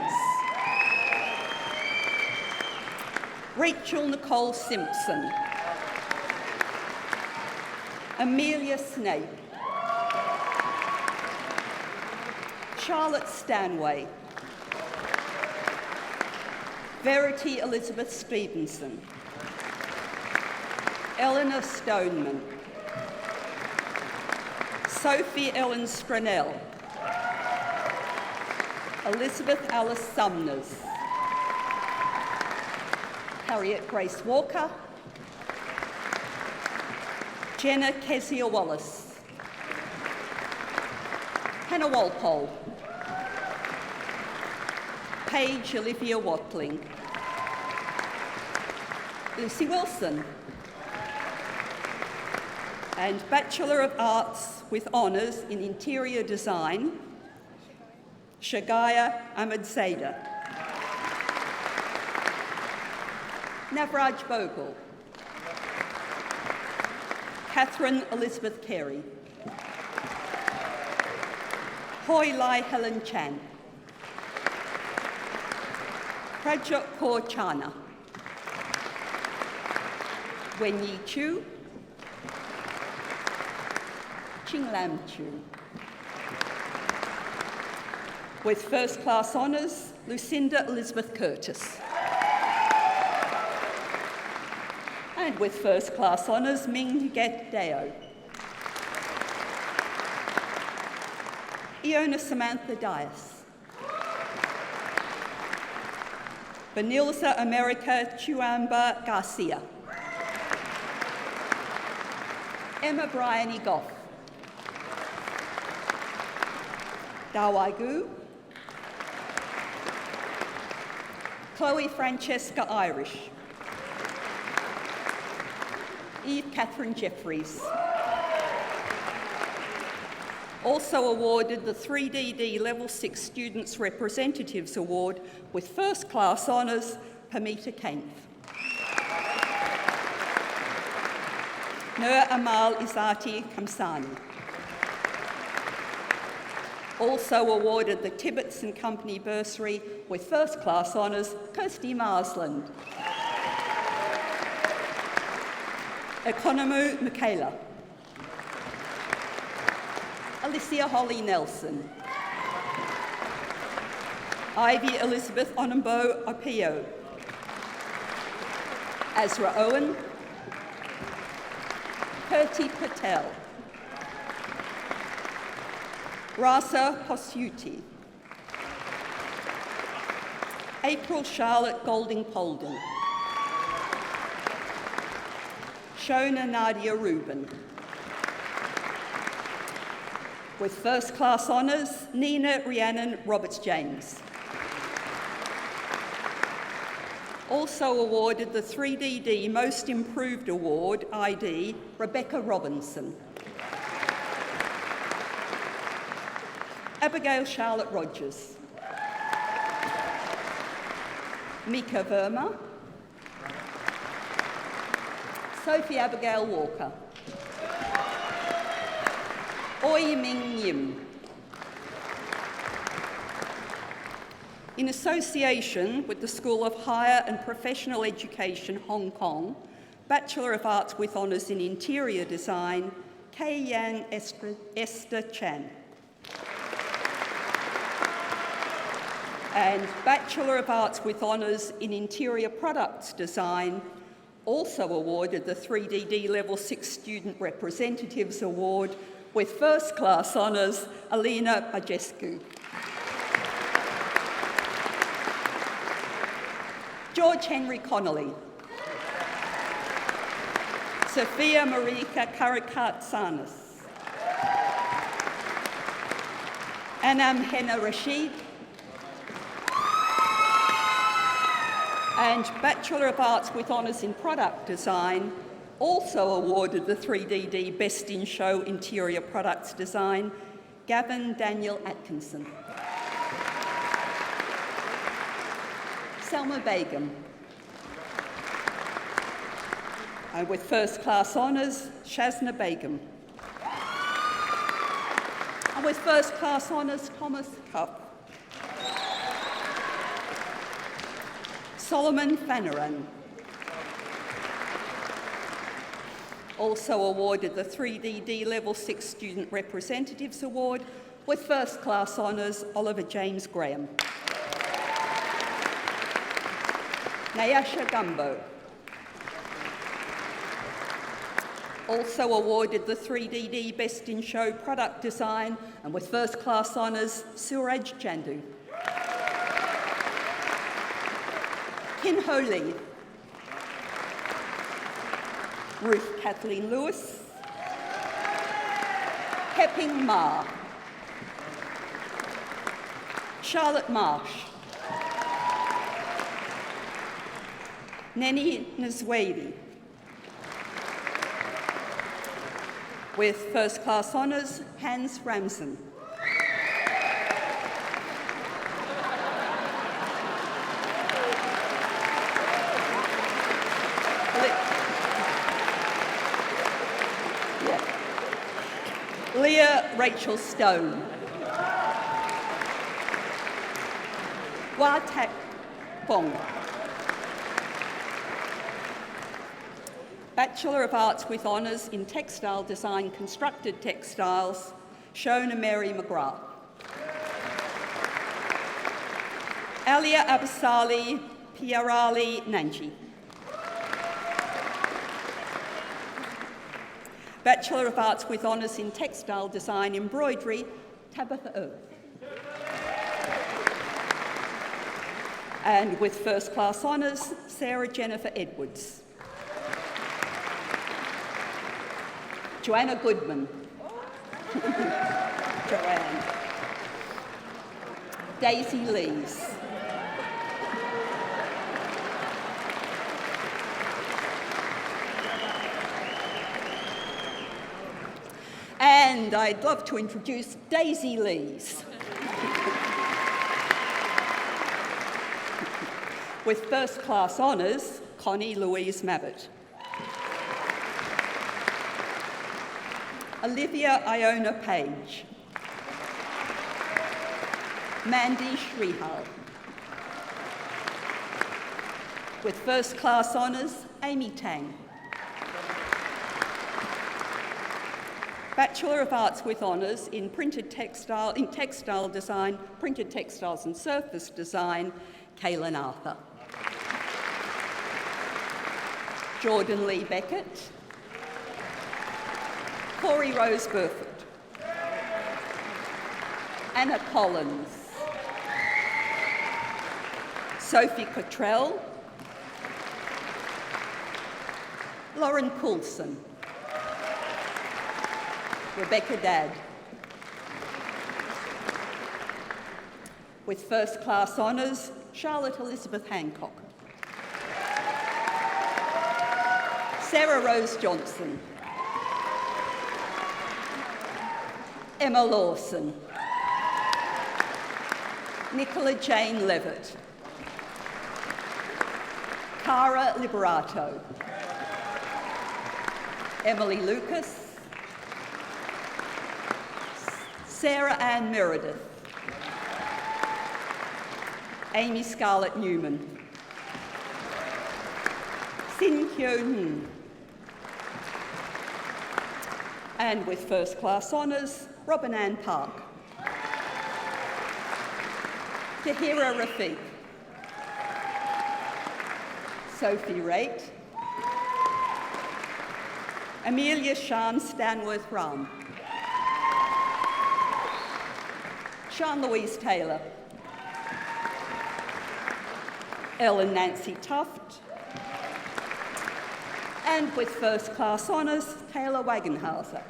Rachel Nicole Simpson. Amelia Snape. Charlotte Stanway. Verity Elizabeth Stevenson. Eleanor Stoneman. Sophie Ellen Stranell. Elizabeth Alice Sumners. Harriet Grace Walker. Jenna Kezia Wallace. Hannah Walpole. Paige Olivia Watling. Lucy Wilson. And Bachelor of Arts with honours in Interior Design, Shagaya Ahmedzada. Navraj Bogle. Catherine Elizabeth Carey. Hoi Lai Helen Chan. Prajot Kaur Chana. Wen Yi Chu. Ching Lam Chu. With first class honours, Lucinda Elizabeth Curtis. And with first class honours, Ming Get Deo. Iona Samantha Dias. Benilza America Chuamba Garcia. Emma Bryony Goff. Dawai Gu. Chloe Francesca Irish. Eve Catherine Jeffries. Also awarded the 3DD Level 6 Students Representatives Award with first class honours, Pamita Kainth. Nur Amal Izati Kamsani. Also awarded the Tibbets and Company Bursary with first class honours, Kirsty Marsland. Economu Michaela. Alicia Holly Nelson. Ivy Elizabeth Onambo Opio. Azra Owen. Kirti Patel. Rasa Posuti. April Charlotte Golding Polden. Shona Nadia Rubin. With first class honours, Nina Rhiannon Roberts James. Also awarded the 3DD Most Improved Award, ID, Rebecca Robinson. Abigail Charlotte Rogers. Mika Verma. Sophie Abigail Walker. Oi Ming Yim. In association with the School of Higher and Professional Education, Hong Kong, Bachelor of Arts with Honours in Interior Design, Kei Yan Esther Chan. And Bachelor of Arts with Honours in Interior Products Design, also awarded the 3DD Level 6 Student Representatives Award with first class honours, Alina Bajescu. George Henry Connolly. Sophia Marika Karakatsanis. Anam Henna Rashid. And Bachelor of Arts with Honours in Product Design, also awarded the 3DD Best in Show Interior Products Design, Gavin Daniel Atkinson. Selma Begum. And with first class honours, Shazna Begum. And with first class honours, Thomas Cup. Solomon Fanaran. Also awarded the 3DD Level 6 Student Representatives Award with first class honours, Oliver James Graham. Nayasha Gumbo. Also awarded the 3DD Best in Show Product Design and with first class honours, Suraj Chandu. Kin Ho Lee. Ruth Kathleen Lewis. Keping Ma. Charlotte Marsh. Neni Nzwedi. With first class honours, Hans Ramson. Leah Rachel Stone. Wa Tak Pong. Bachelor of Arts with Honours in Textile Design, Constructed Textiles, Shona Mary McGrath. Alia Abasali Piarali Nanji. Bachelor of Arts with Honours in Textile Design, Embroidery, Tabitha Earth. And with first class honours, Sarah Jennifer Edwards. Joanna Goodman. Joanne. Daisy Lees. And I'd love to introduce Daisy Lees. With first class honours, Connie Louise Mabbott. Olivia Iona Page. Mandy Shrihal. With first class honours, Amy Tang. Bachelor of Arts with Honours in Textile Design, Printed Textiles and Surface Design, Kaylin Arthur. Jordan Lee Beckett. Corey Rose Burford. Anna Collins. Sophie Cottrell. Lauren Coulson. Rebecca Dadd. With first class honours, Charlotte Elizabeth Hancock. Sarah Rose Johnson. Emma Lawson. Nicola Jane Levitt. Cara Liberato. Emily Lucas. Sarah Ann Meredith. Amy Scarlett Newman. Sin Hyo-Hun. And with first class honours, Robin Ann Park. Tahira Rafiq. Sophie Raitt. Amelia Shan Stanworth Ram. Sean Louise Taylor. Ellen Nancy Tuft. And with first class honours, Taylor Wagenhauser.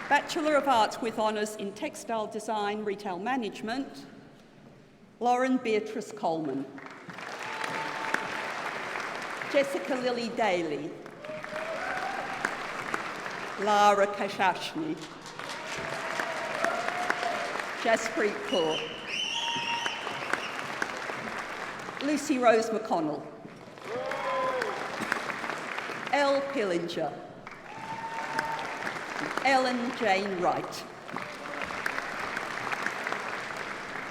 Bachelor of Arts with honours in Textile Design, Retail Management, Lauren Beatrice Coleman. Jessica Lily Daly. Lara Kashashni. Jaspreet Kaur. Lucy Rose McConnell. Elle Pillinger. Ellen Jane Wright.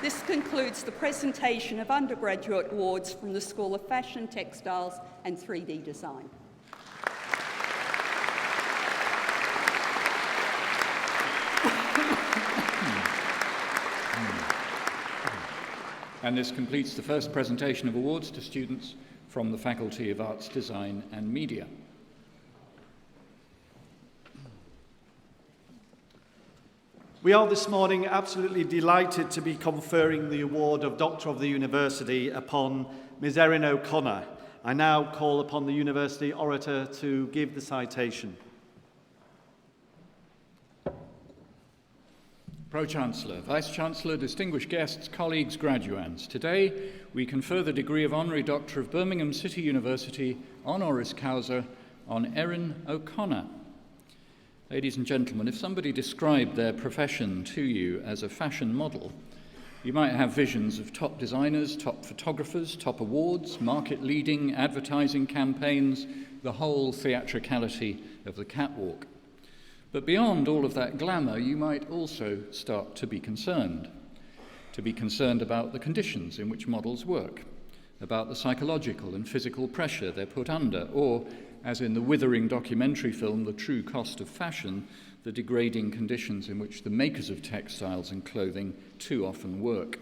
This concludes the presentation of undergraduate awards from the School of Fashion, Textiles and 3D Design.
And this completes the first presentation of awards to students from the Faculty of Arts, Design and Media.
We are this morning absolutely delighted to be conferring the award of Doctor of the University upon Ms. Erin O'Connor. I now call upon the University Orator to give the citation.
Pro-Chancellor, Vice-Chancellor, distinguished guests, colleagues, graduands. Today, we confer the degree of Honorary Doctor of Birmingham City University, honoris causa, on Erin O'Connor. Ladies and gentlemen, if somebody described their profession to you as a fashion model, you might have visions of top designers, top photographers, top awards, market-leading advertising campaigns, the whole theatricality of the catwalk. But beyond all of that glamour, you might also start to be concerned. to be concerned about the conditions in which models work, about the psychological and physical pressure they're put under, or, as in the withering documentary film The True Cost of Fashion, the degrading conditions in which the makers of textiles and clothing too often work.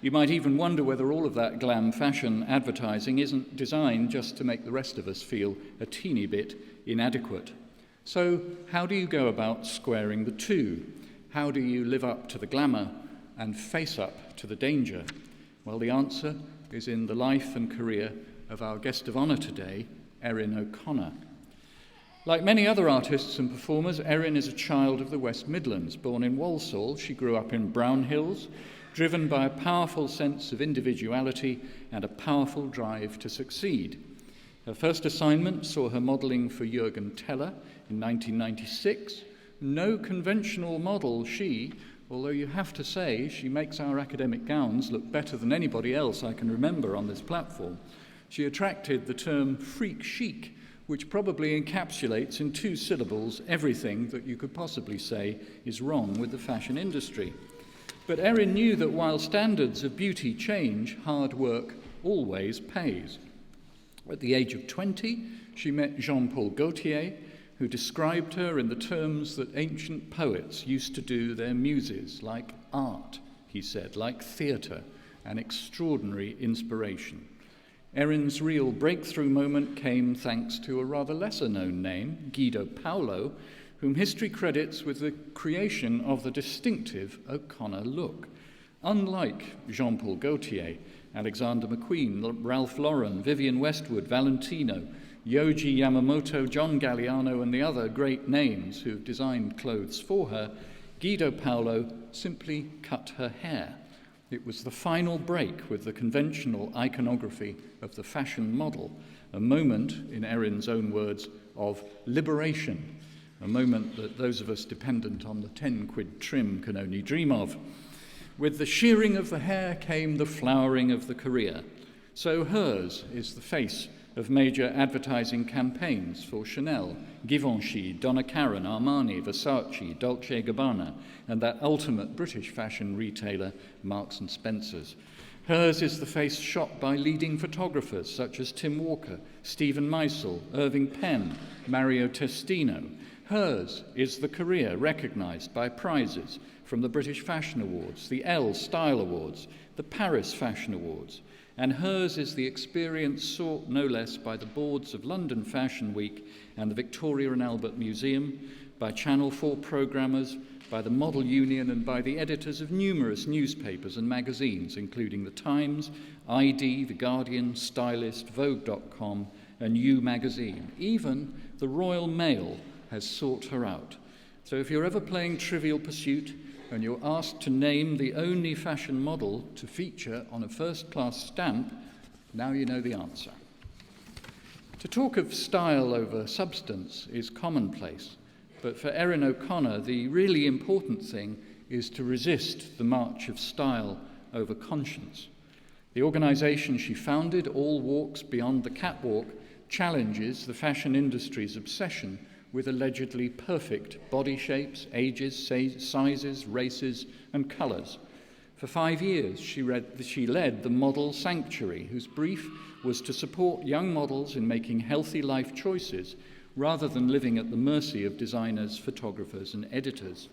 You might even wonder whether all of that glam fashion advertising isn't designed just to make the rest of us feel a teeny bit inadequate. So how do you go about squaring the two? How do you live up to the glamour and face up to the danger? Well, the answer is in the life and career of our guest of honour today, Erin O'Connor. Like many other artists and performers, Erin is a child of the West Midlands. Born in Walsall, she grew up in Brown Hills, driven by a powerful sense of individuality and a powerful drive to succeed. Her first assignment saw her modelling for Jürgen Teller in 1996. No conventional model, she, although you have to say she makes our academic gowns look better than anybody else I can remember on this platform. She attracted the term freak chic, which probably encapsulates in 2 syllables everything that you could possibly say is wrong with the fashion industry. But Erin knew that while standards of beauty change, hard work always pays. At the age of 20, she met Jean-Paul Gaultier, who described her in the terms that ancient poets used to do their muses, like art, he said, like theatre, an extraordinary inspiration. Erin's real breakthrough moment came thanks to a rather lesser-known name, Guido Paolo, whom history credits with the creation of the distinctive O'Connor look. Unlike Jean-Paul Gaultier, Alexander McQueen, Ralph Lauren, Vivienne Westwood, Valentino, Yohji Yamamoto, John Galliano, and the other great names who have designed clothes for her, Guido Paolo simply cut her hair. It was the final break with the conventional iconography of the fashion model, a moment, in Erin's own words, of liberation, a moment that those of us dependent on the 10-quid trim can only dream of. With the shearing of the hair came the flowering of the career. So hers is the face of major advertising campaigns for Chanel, Givenchy, Donna Karan, Armani, Versace, Dolce & Gabbana, and that ultimate British fashion retailer, Marks & Spencer's. Hers is the face shot by leading photographers such as Tim Walker, Stephen Meisel, Irving Penn, Mario Testino. Hers is the career recognised by prizes from the British Fashion Awards, the Elle Style Awards, the Paris Fashion Awards, and hers is the experience sought no less by the boards of London Fashion Week and the Victoria and Albert Museum, by Channel 4 programmers, by the Model Union, and by the editors of numerous newspapers and magazines, including The Times, ID, The Guardian, Stylist, Vogue.com, and You magazine. Even the Royal Mail has sought her out. So if you're ever playing Trivial Pursuit and you're asked to name the only fashion model to feature on a first-class stamp, now you know the answer. To talk of style over substance is commonplace, but for Erin O'Connor, the really important thing is to resist the march of style over conscience. The organisation she founded, All Walks Beyond the Catwalk, challenges the fashion industry's obsession with allegedly perfect body shapes, ages, sizes, races, and colours. For 5 years, she led the Model Sanctuary, whose brief was to support young models in making healthy life choices rather than living at the mercy of designers, photographers, and editors.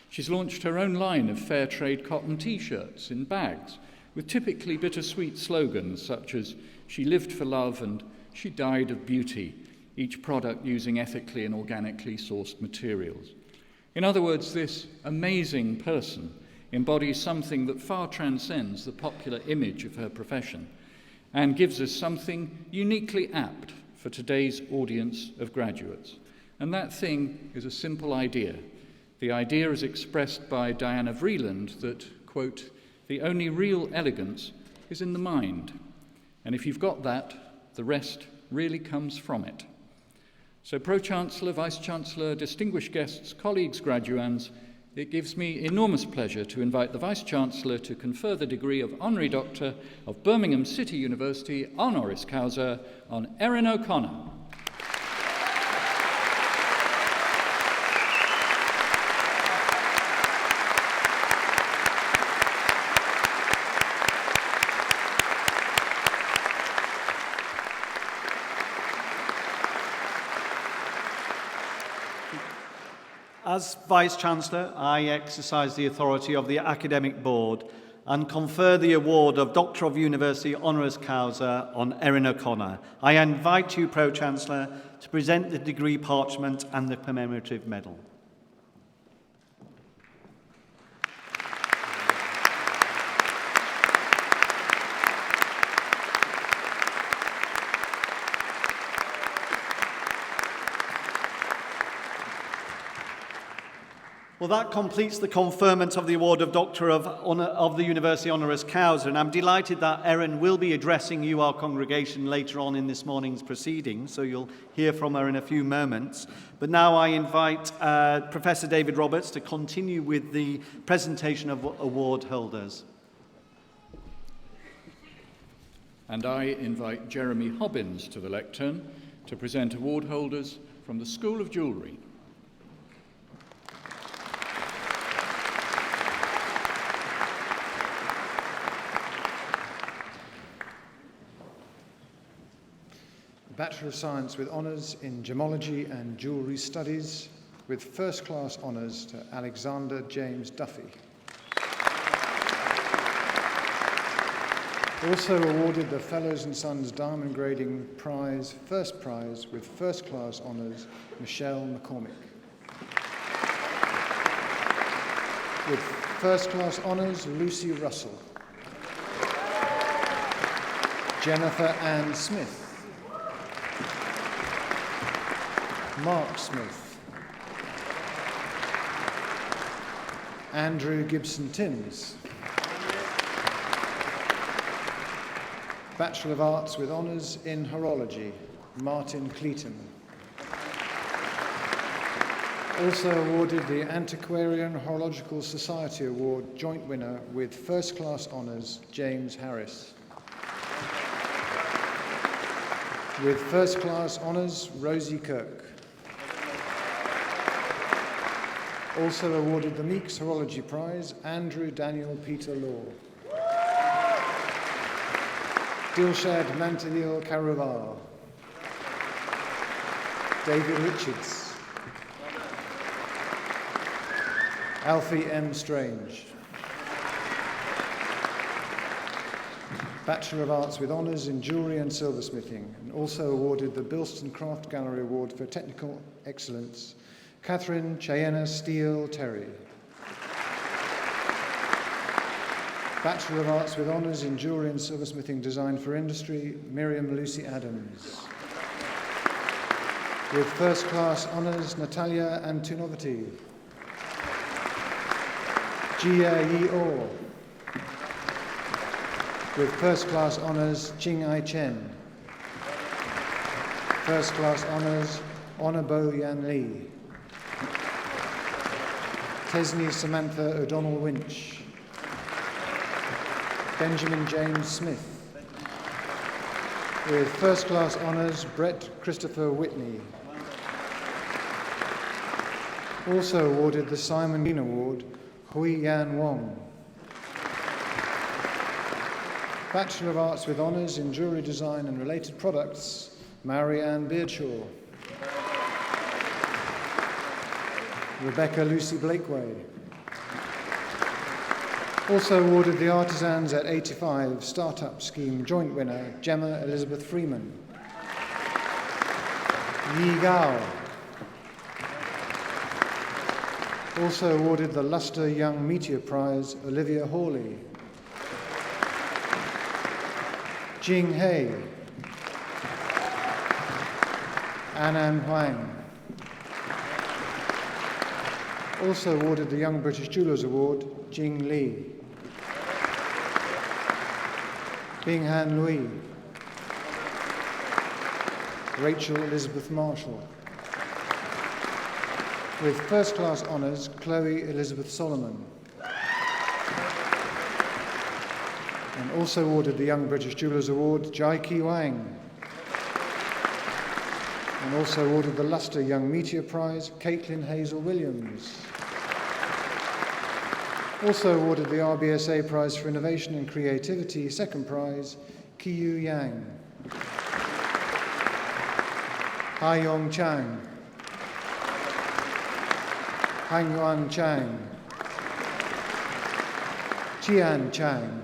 She's launched her own line of fair trade cotton T-shirts in bags, with typically bittersweet slogans such as "She lived for love" and "She died of beauty," each product using ethically and organically sourced materials. In other words, this amazing person embodies something that far transcends the popular image of her profession and gives us something uniquely apt for today's audience of graduates. And that thing is a simple idea. The idea is expressed by Diana Vreeland that, quote, "The only real elegance is in the mind. And if you've got that, the rest really comes from it." So Pro-Chancellor, Vice-Chancellor, distinguished guests, colleagues, graduands, it gives me enormous pleasure to invite the Vice-Chancellor to confer the degree of Honorary Doctor of Birmingham City University, honoris causa, on Erin O'Connor.
As Vice-Chancellor, I exercise the authority of the Academic Board and confer the award of Doctor of University Honoris Causa on Erin O'Connor. I invite you, Pro-Chancellor, to present the degree parchment and the commemorative medal. Well, that completes the conferment of the award of Doctor of the University Honoris Causa, and I'm delighted that Erin will be addressing you, our congregation, later on in this morning's proceedings, so you'll hear from her in a few moments. But now I invite Professor David Roberts to continue with the presentation of award holders.
And I invite Jeremy Hobbins to the lectern to present award holders from the School of Jewellery.
Bachelor of Science with Honours in Gemology and Jewellery Studies, with First Class Honours to Alexander James Duffy. Also awarded the Fellows and Sons Diamond Grading Prize, First Prize, with First Class Honours, Michelle McCormick. With First Class Honours, Lucy Russell. Jennifer Ann Smith. Mark Smith. Andrew Gibson Timms. Bachelor of Arts with Honours in Horology, Martin Cleaton. Also awarded the Antiquarian Horological Society Award joint winner with First Class Honours, James Harris. With First Class Honours, Rosie Kirk. Also awarded the Meeks Horology Prize, Andrew Daniel Peter Law. Dilshad Mantilil Karuval. David Richards. Alfie M. Strange. Bachelor of Arts with Honours in Jewellery and Silversmithing, and also awarded the Bilston Craft Gallery Award for Technical Excellence, Catherine Cheyenne Steele Terry. Bachelor of Arts with Honours in Jewellery and Silversmithing Design for Industry, Miriam Lucy Adams. With First Class Honours, Natalia Antunovati. Jia Yi O. With First Class Honours, Ching Ai Chen. First Class Honours, Honourable Yan Lee. Tesney Samantha O'Donnell Winch. Benjamin James Smith. With First Class Honours, Brett Christopher Whitney. Also awarded the Simon Dean Award, Hui Yan Wong. Bachelor of Arts with Honours in Jewellery Design and Related Products, Marianne Beardshaw. Rebecca Lucy Blakeway. Also awarded the Artisans at 85 Startup Scheme joint winner, Gemma Elizabeth Freeman. Yi Gao. Also awarded the Luster Young Meteor Prize, Olivia Hawley. Jing He. Anan Huang. Also awarded the Young British Jewellers Award, Jing Li. Bing Han Lui. Rachel Elizabeth Marshall. With First Class Honours, Chloe Elizabeth Solomon. And also awarded the Young British Jewellers Award, Jai Ki Wang. And also awarded the Luster Young Meteor Prize, Caitlin Hazel Williams. Also awarded the RBSA Prize for Innovation and Creativity, second prize, Kiyu Yang. Hai Yong Chang. Han Yuan Chang, Chian Chang,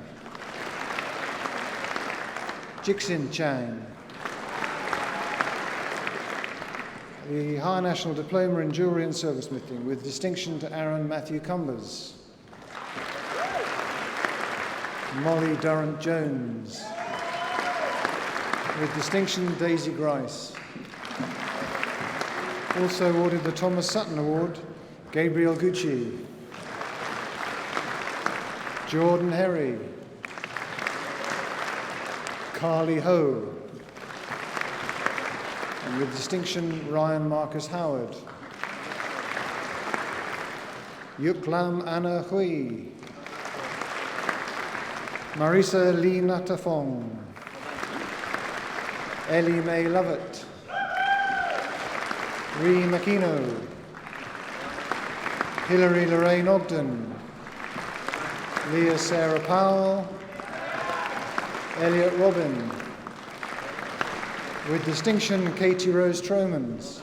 Jixin Chang. The High National Diploma in Jewellery and Silversmithing with distinction to Aaron Matthew Cumbers. Molly Durrant-Jones. With distinction, Daisy Grice. Also awarded the Thomas Sutton Award, Gabriel Gucci. Jordan Herry. Carly Ho. And with distinction, Ryan Marcus Howard. Yuk Lam Anna Hui. Marisa Lee Natafong. Ellie Mae Lovett. Ree Makino. Hilary Lorraine Ogden. Leah Sarah Powell. Elliot Robin. With distinction, Katie Rose Tromans.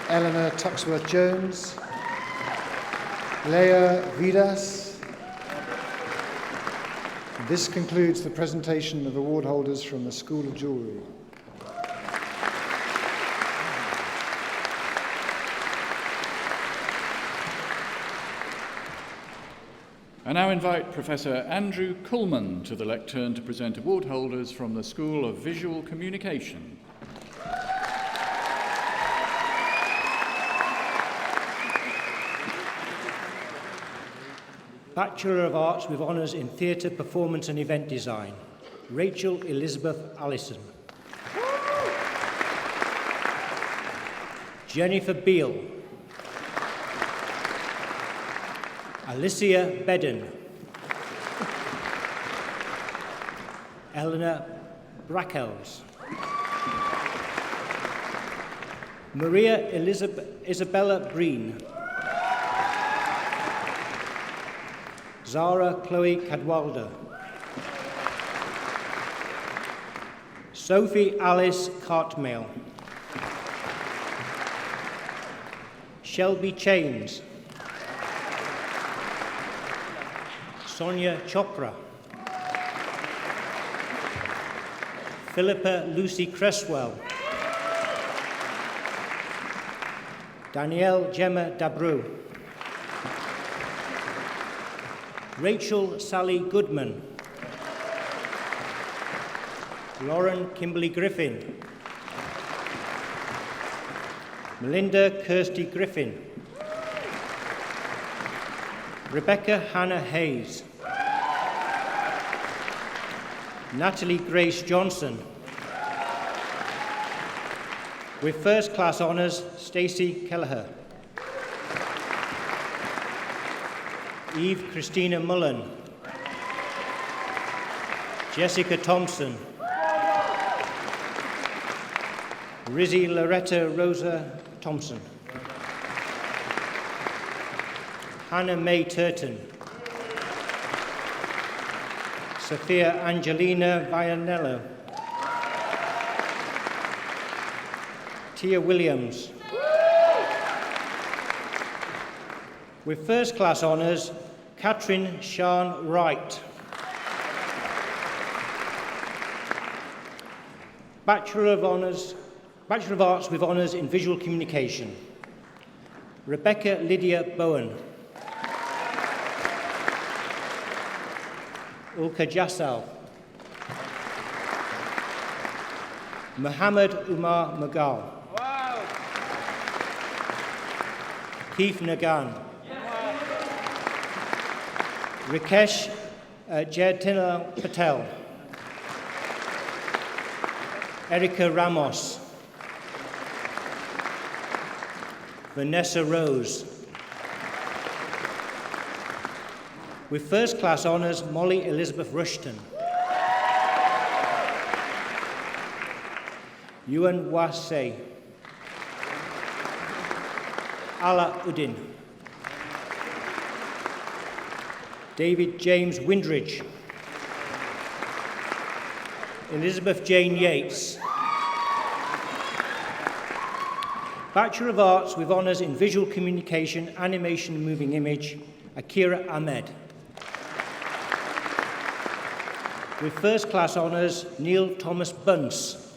Eleanor Tuxworth Jones. Leah Vidas. This concludes the presentation of award holders from the School of Jewellery.
I now invite Professor Andrew Kuhlman to the lectern to present award holders from the School of Visual Communication.
Bachelor of Arts with Honours in Theatre, Performance and Event Design, Rachel Elizabeth Allison. Jennifer Beale. Alicia Bedden. Eleanor Brackels. Maria Isabella Breen. Zara Chloe Cadwalder. Sophie Alice Cartmail. Shelby Chains. Sonia Chopra. Philippa Lucy Cresswell. Danielle Gemma Dabru. Rachel Sally Goodman. Lauren Kimberly Griffin. Melinda Kirsty Griffin. Rebecca Hannah Hayes. Natalie Grace Johnson. With first class honours, Stacey Kelleher. Eve Christina Mullen. Jessica Thompson. Rizzy Loretta Rosa Thompson. Hannah May Turton. Sophia Angelina Vianello. Tia Williams. With first class honours, Catherine Sian Wright. Bachelor of Arts with Honours in Visual Communication, Rebecca Lydia Bowen. Ulka Jassal. Muhammad Umar Magal. Wow. Keith Nagan. Rikesh Jaitinal Patel. Erica Ramos. Vanessa Rose. With first class honours, Molly Elizabeth Rushton. Yuan Wasey. Ala Uddin. David James Windridge. Elizabeth Jane Yates. Bachelor of Arts with Honours in Visual Communication, Animation and Moving Image, Akira Ahmed. With First Class Honours, Neil Thomas Bunce.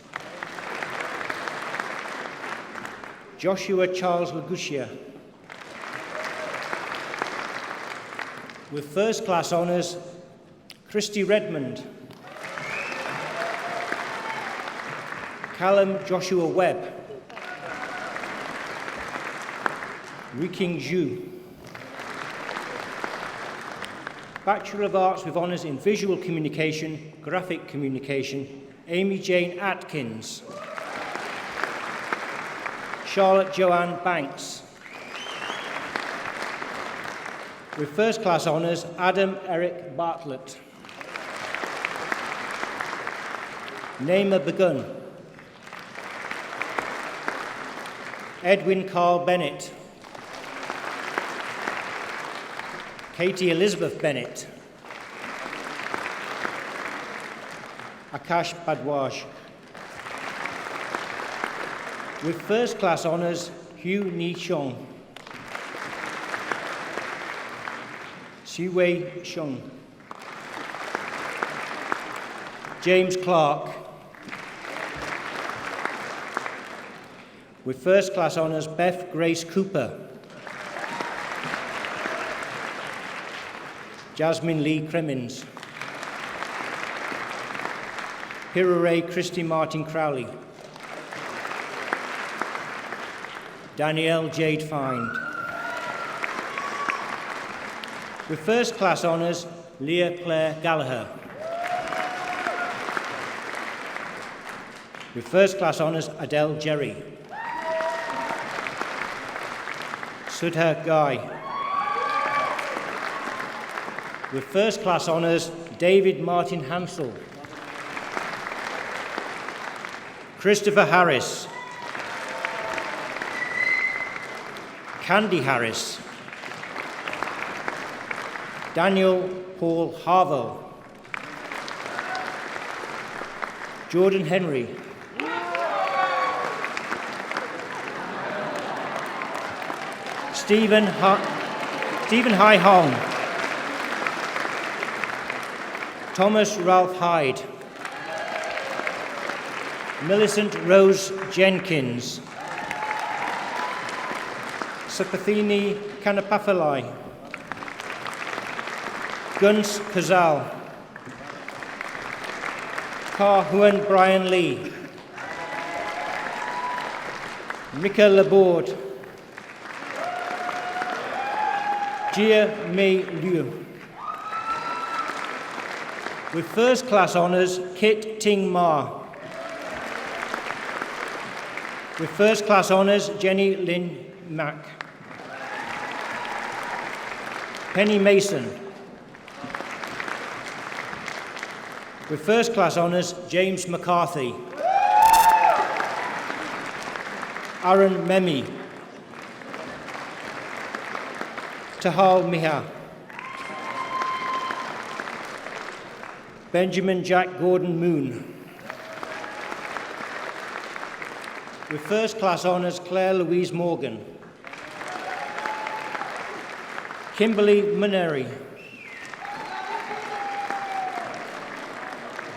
Joshua Charles Lagutia. With First Class Honours, Christy Redmond. Callum Joshua Webb. Riking Zhu. Bachelor of Arts with Honours in Visual Communication, Graphic Communication, Amy Jane Atkins. Charlotte Joanne Banks. With First Class Honours, Adam Eric Bartlett. Naima Begun. Edwin Carl Bennett. Katie Elizabeth Bennett. Akash Bhadwaj. With First Class Honours, Hugh Ni Xiong. Siwei Xiong. James Clark. With First Class Honours, Beth Grace Cooper. Jasmine Lee Crimmins. Hirare Christy Martin Crowley. Danielle Jade Find. With First Class Honours, Leah Claire Gallagher. With First Class Honours, Adele Jerry. Sudha Guy. With First Class Honours, David Martin Hansel. Christopher Harris. Candy Harris. Daniel Paul Harville. Jordan Henry. Stephen Hai Hong. Thomas Ralph Hyde. Millicent Rose Jenkins. Sapathini Kanapafalai. Guns Kazal. Ka Huan Brian Lee. Mika Laborde. Jia Mei Liu. With First Class Honours, Kit Ting Ma. With First Class Honours, Jenny Lynn Mack. Penny Mason. With First Class Honours, James McCarthy. Aaron Memi. Tahal Miha. Benjamin Jack Gordon Moon. With First Class Honours, Claire Louise Morgan. Kimberly Muneri.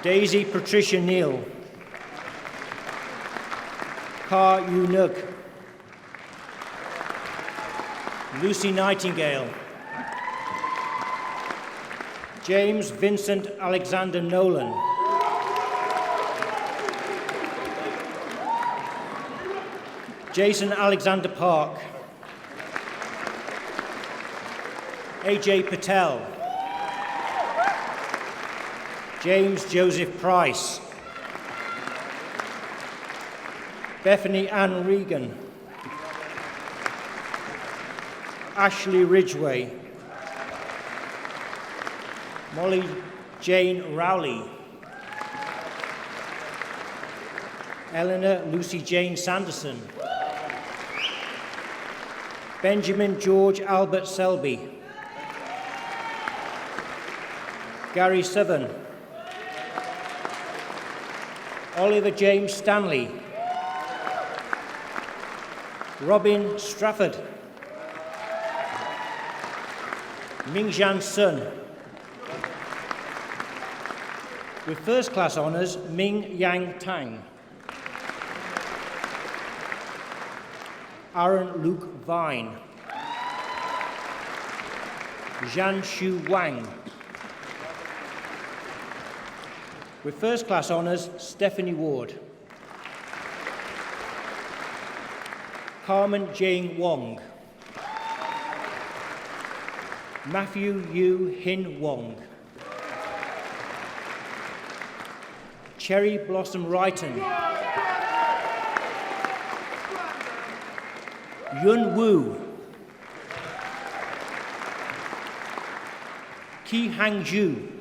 Daisy Patricia Neal. Ka Yu Nuk. Lucy Nightingale. James Vincent Alexander Nolan. Jason Alexander Park. AJ Patel. James Joseph Price. Bethany Ann Regan. Ashley Ridgway. Molly Jane Rowley. Eleanor Lucy Jane Sanderson. Benjamin George Albert Selby. Gary Southern. Oliver James Stanley. Robin Strafford. Mingjian Sun. With first class honours, Ming Yang Tang. Aaron Luke Vine. Zhan Shu Wang. With first class honours, Stephanie Ward. Carmen Jane Wong. Matthew Yu Hin Wong. Cherry Blossom Wrighton. Yun Wu. Ki Hangzhu.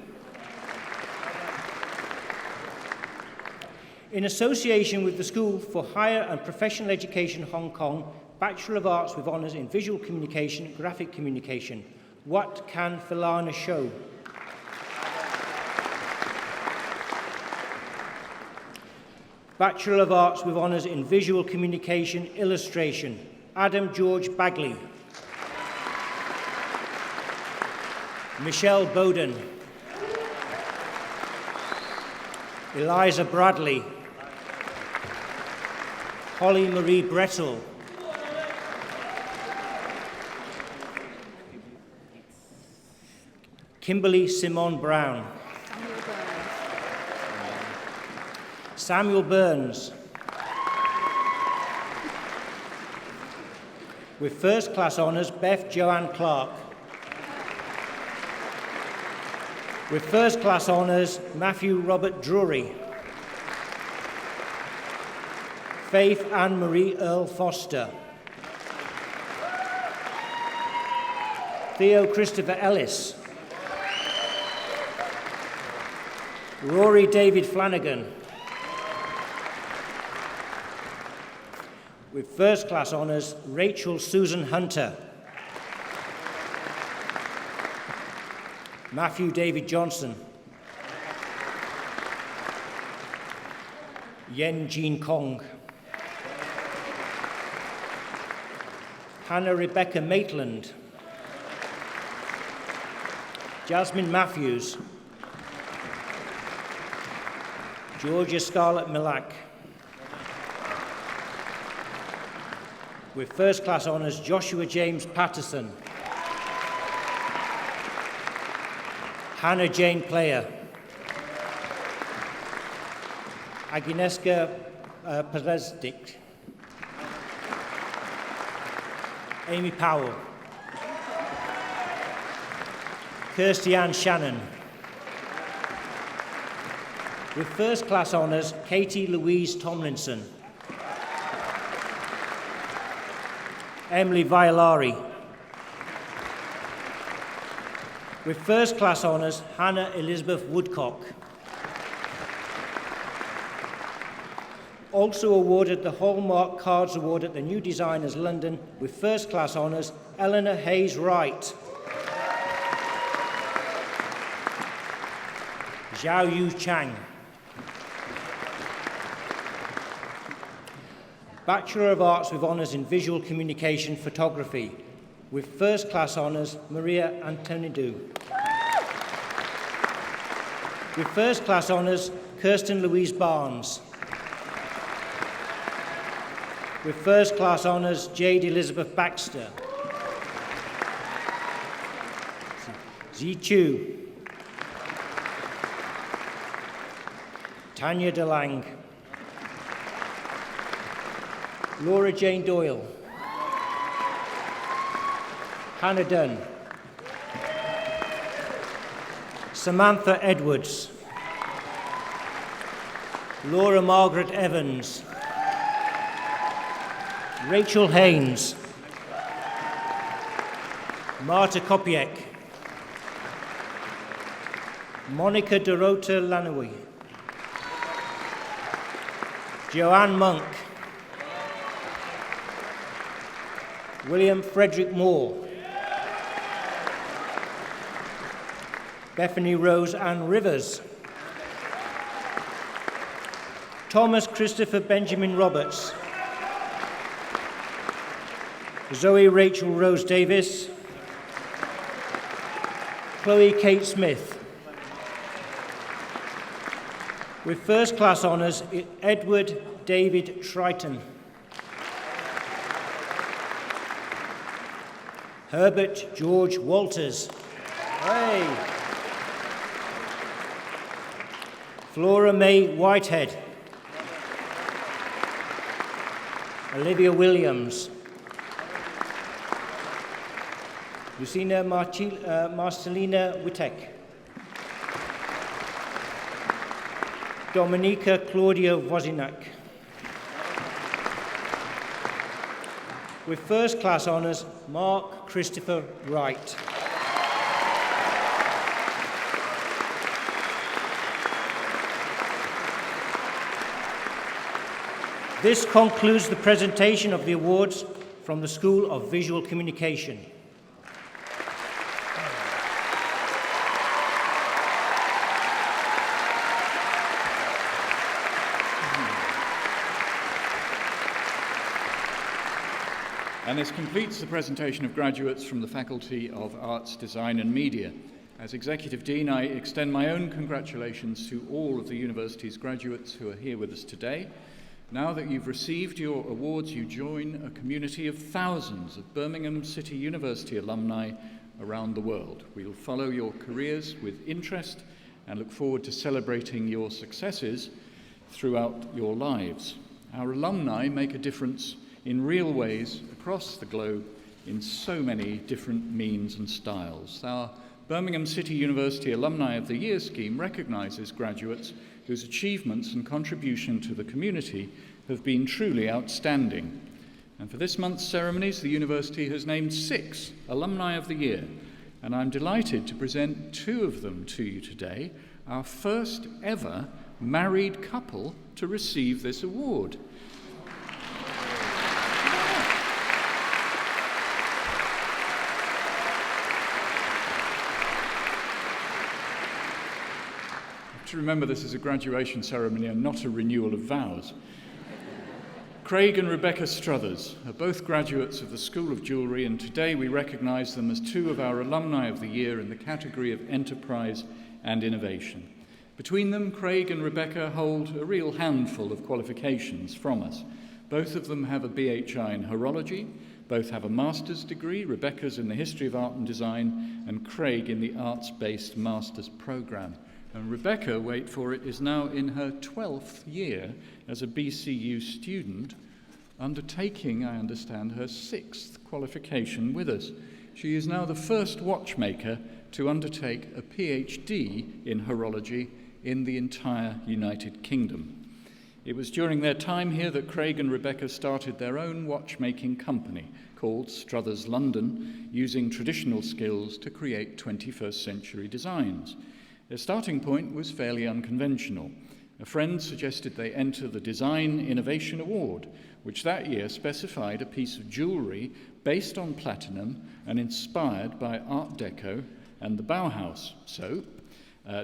In association with the School for Higher and Professional Education Hong Kong, Bachelor of Arts with Honours in Visual Communication, Graphic Communication. What can Filana show? Bachelor of Arts with Honours in Visual Communication, Illustration. Adam George Bagley. Michelle Bowden. Eliza Bradley. Holly Marie Brettel. Kimberly Simone Brown. Samuel Burns. With first class honours, Beth Joanne Clark. With first class honours, Matthew Robert Drury. Faith Anne-Marie Earl Foster. Theo Christopher Ellis. Rory David Flanagan. With first class honours, Rachel Susan Hunter. Matthew David Johnson. Yen Jean Kong. Hannah Rebecca Maitland. Jasmine Matthews. Georgia Scarlett Millack. With first class honours, Joshua James Patterson. Hannah Jane Player. Agnieszka Perezdik. Amy Powell. Kirsty Ann Shannon. With first class honours, Katie Louise Tomlinson. Emily Violari. With first class honours, Hannah Elizabeth Woodcock. Also awarded the Hallmark Cards Award at the New Designers London with first class honours, Eleanor Hayes Wright. Zhao Yu Chang. Bachelor of Arts with Honours in Visual Communication Photography with first class honours, Maria Antonidou. With first class honours, Kirsten Louise Barnes. With first class honours, Jade Elizabeth Baxter. Zi Chu. Tanya DeLang. Laura Jane Doyle. Hannah Dunn. Samantha Edwards. Laura Margaret Evans. Rachel Haynes. Marta Kopiek. Monica Dorota Lanoui. Joanne Monk. William Frederick Moore. Bethany Rose Ann Rivers. Thomas Christopher Benjamin Roberts. Zoe Rachel Rose Davis, Chloe Kate Smith. With first class honours, Edward David Triton. Herbert George Walters. Hey. Flora May Whitehead. Olivia Williams. Lucina Marcelina Witek. Dominika Claudia Wozniak. With first class honours, Mark Christopher Wright. This concludes the presentation of the awards from the School of Visual Communication.
And this completes the presentation of graduates from the Faculty of Arts, Design and Media. As Executive Dean, I extend my own congratulations to all of the university's graduates who are here with us today. Now that you've received your awards, you join a community of thousands of Birmingham City University alumni around the world. We'll follow your careers with interest and look forward to celebrating your successes throughout your lives. Our alumni make a difference in real ways across the globe in so many different means and styles. Our Birmingham City University Alumni of the Year scheme recognises graduates whose achievements and contribution to the community have been truly outstanding. And for this month's ceremonies, the university has named 6 Alumni of the Year, and I'm delighted to present 2 of them to you today, our first ever married couple to receive this award. To remember this is a graduation ceremony and not a renewal of vows. Craig and Rebecca Struthers are both graduates of the School of Jewellery, and today we recognise them as 2 of our Alumni of the Year in the category of Enterprise and Innovation. Between them, Craig and Rebecca hold a real handful of qualifications from us. Both of them have a BHI in Horology, both have a master's degree, Rebecca's in the History of Art and Design, and Craig in the Arts-based Master's Programme. And Rebecca, wait for it, is now in her 12th year as a BCU student, undertaking, I understand, her 6th qualification with us. She is now the first watchmaker to undertake a PhD in horology in the entire United Kingdom. It was during their time here that Craig and Rebecca started their own watchmaking company called Struthers London, using traditional skills to create 21st century designs. Their starting point was fairly unconventional. A friend suggested they enter the Design Innovation Award, which that year specified a piece of jewellery based on platinum and inspired by Art Deco and the Bauhaus. So,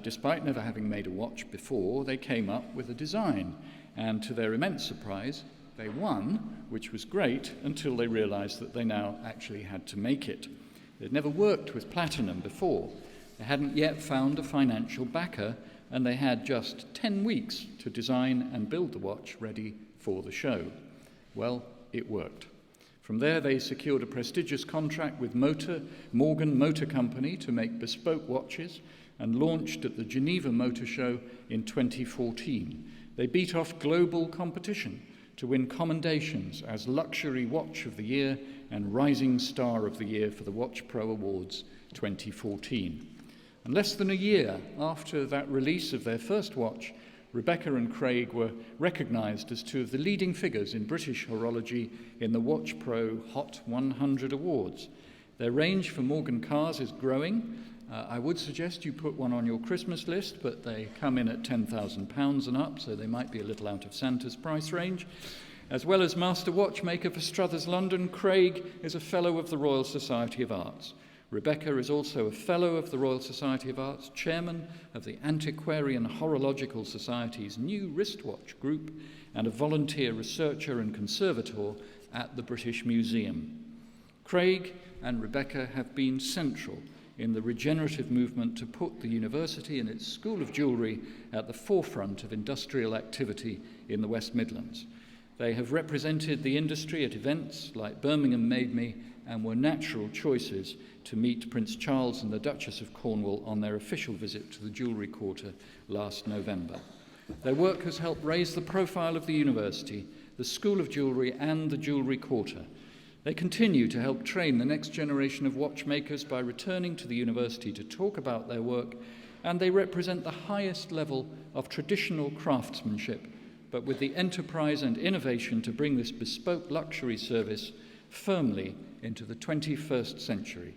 despite never having made a watch before, they came up with a design, and to their immense surprise, they won, which was great until they realised that they now actually had to make it. They'd never worked with platinum before. They hadn't yet found a financial backer, and they had just 10 weeks to design and build the watch ready for the show. Well, it worked. From there, they secured a prestigious contract with Morgan Motor Company to make bespoke watches and launched at the Geneva Motor Show in 2014. They beat off global competition to win commendations as Luxury Watch of the Year and Rising Star of the Year for the Watch Pro Awards 2014. And less than a year after that release of their first watch, Rebecca and Craig were recognised as 2 of the leading figures in British horology in the Watch Pro Hot 100 Awards. Their range for Morgan cars is growing. I would suggest you put one on your Christmas list, but they come in at £10,000 and up, so they might be a little out of Santa's price range. As well as Master Watchmaker for Struthers London, Craig is a Fellow of the Royal Society of Arts. Rebecca is also a Fellow of the Royal Society of Arts, Chairman of the Antiquarian Horological Society's new wristwatch group, and a volunteer researcher and conservator at the British Museum. Craig and Rebecca have been central in the regenerative movement to put the university and its School of Jewellery at the forefront of industrial activity in the West Midlands. They have represented the industry at events like Birmingham Made Me and were natural choices to meet Prince Charles and the Duchess of Cornwall on their official visit to the Jewellery Quarter last November. Their work has helped raise the profile of the university, the School of Jewellery and the Jewellery Quarter. They continue to help train the next generation of watchmakers by returning to the university to talk about their work, and they represent the highest level of traditional craftsmanship, but with the enterprise and innovation to bring this bespoke luxury service firmly into the 21st century.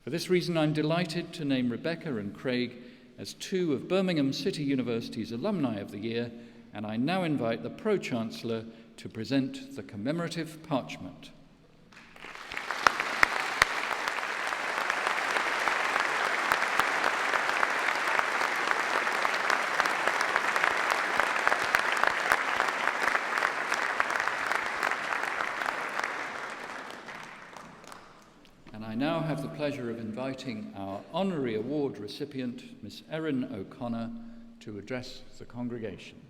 For this reason, I'm delighted to name Rebecca and Craig as two of Birmingham City University's Alumni of the Year, and I now invite the Pro-Chancellor to present the commemorative parchment. I now have the pleasure of inviting our Honorary Award recipient, Miss Erin O'Connor, to address the congregation.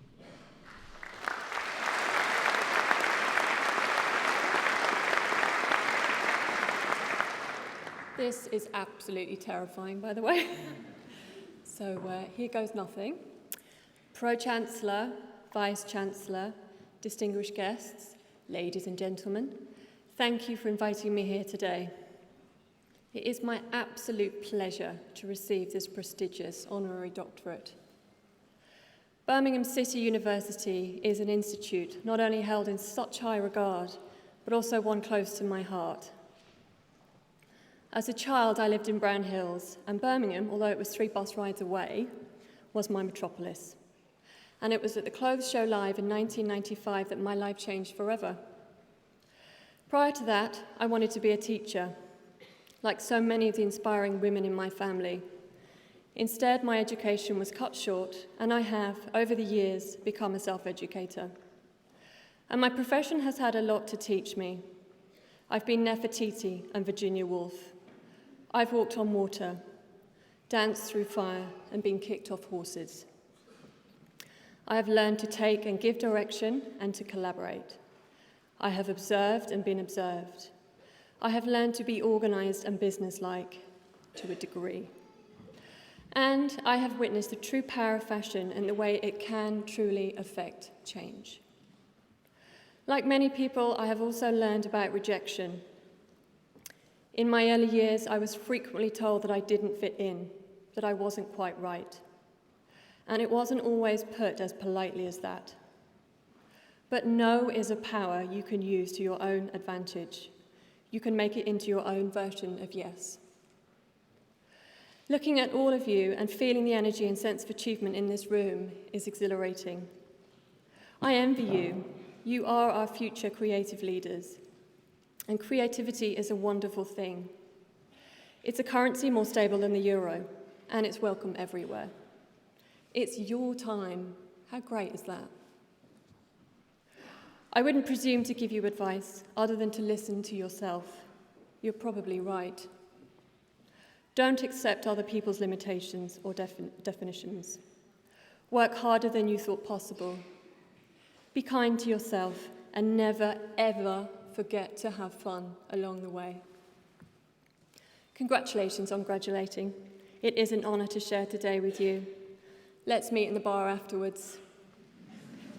This is absolutely terrifying, by the way. So here goes nothing. Pro-Chancellor, Vice-Chancellor, distinguished guests, ladies and gentlemen, thank you for inviting me here today. It is my absolute pleasure to receive this prestigious honorary doctorate. Birmingham City University is an institute not only held in such high regard, but also one close to my heart. As a child, I lived in Brown Hills, and Birmingham, although it was 3 bus rides away, was my metropolis. And it was at the Clothes Show Live in 1995 that my life changed forever. Prior to that, I wanted to be a teacher, like so many of the inspiring women in my family. Instead, my education was cut short, and I have, over the years, become a self-educator. And my profession has had a lot to teach me. I've been Nefertiti and Virginia Woolf. I've walked on water, danced through fire, and been kicked off horses. I have learned to take and give direction and to collaborate. I have observed and been observed. I have learned to be organised and businesslike, to a degree. And I have witnessed the true power of fashion and the way it can truly affect change. Like many people, I have also learned about rejection. In my early years, I was frequently told that I didn't fit in, that I wasn't quite right. And it wasn't always put as politely as that. But no is a power you can use to your own advantage. You can make it into your own version of yes. Looking at all of you and feeling the energy and sense of achievement in this room is exhilarating. I envy you. You are our future creative leaders. And creativity is a wonderful thing. It's a currency more stable than the euro, and it's welcome everywhere. It's your time. How great is that? I wouldn't presume to give you advice other than to listen to yourself. You're probably right. Don't accept other people's limitations or definitions. Work harder than you thought possible. Be kind to yourself and never, ever forget to have fun along the way. Congratulations on graduating. It is an honour to share today with you. Let's meet in the bar afterwards.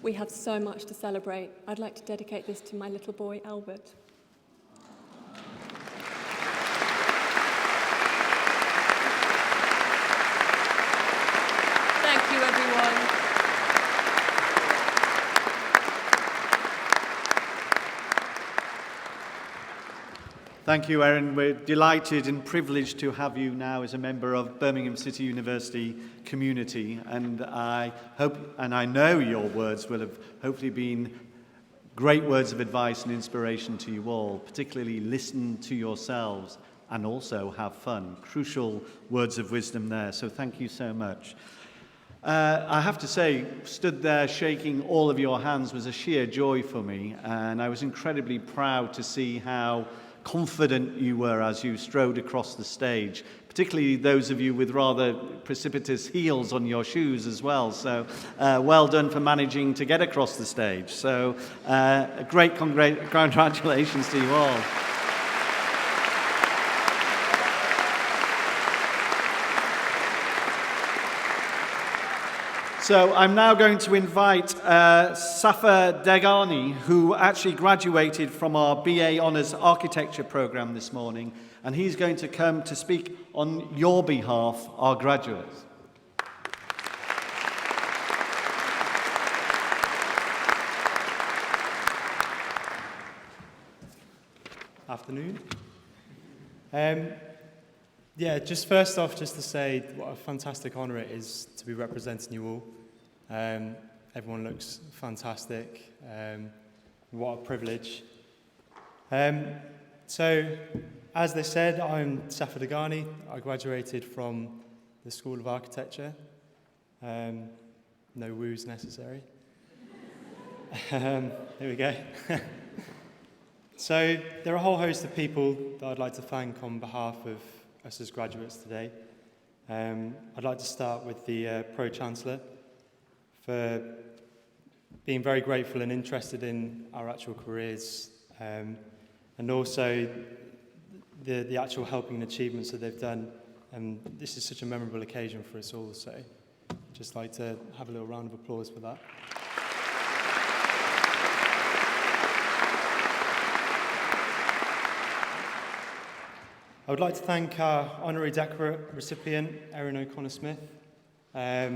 We have so much to celebrate. I'd like to dedicate this to my little boy, Albert. Thank you, everyone.
Thank you, Erin. We're delighted and privileged to have you now as a member of Birmingham City University community. And I hope, and I know your words will have hopefully been great words of advice and inspiration to you all, particularly listen to yourselves and also have fun. Crucial words of wisdom there. So thank you so much. I have to say, stood there shaking all of your hands was a sheer joy for me. And I was incredibly proud to see how confident you were as you strode across the stage, particularly those of you with rather precipitous heels on your shoes as well. So well done for managing to get across the stage. So a great congratulations to you all. So I'm now going to invite Safa Degani, who actually graduated from our BA Honours Architecture programme this morning, and he's going to come to speak on your behalf, our graduates.
Afternoon. Just first off, just to say what a fantastic honour it is to be representing you all. Everyone looks fantastic. What a privilege. So, as they said, I'm Safa Degani. I graduated from the School of Architecture. No woos necessary. Here we go. So, there are a whole host of people that I'd like to thank on behalf of us as graduates today. I'd like to start with the Pro-Chancellor for being very grateful and interested in our actual careers, and also the actual helping and achievements that they've done. And this is such a memorable occasion for us all, so I'd just like to have a little round of applause for that. I would like to thank our Honorary Doctorate recipient, Erin O'Connor-Smith. I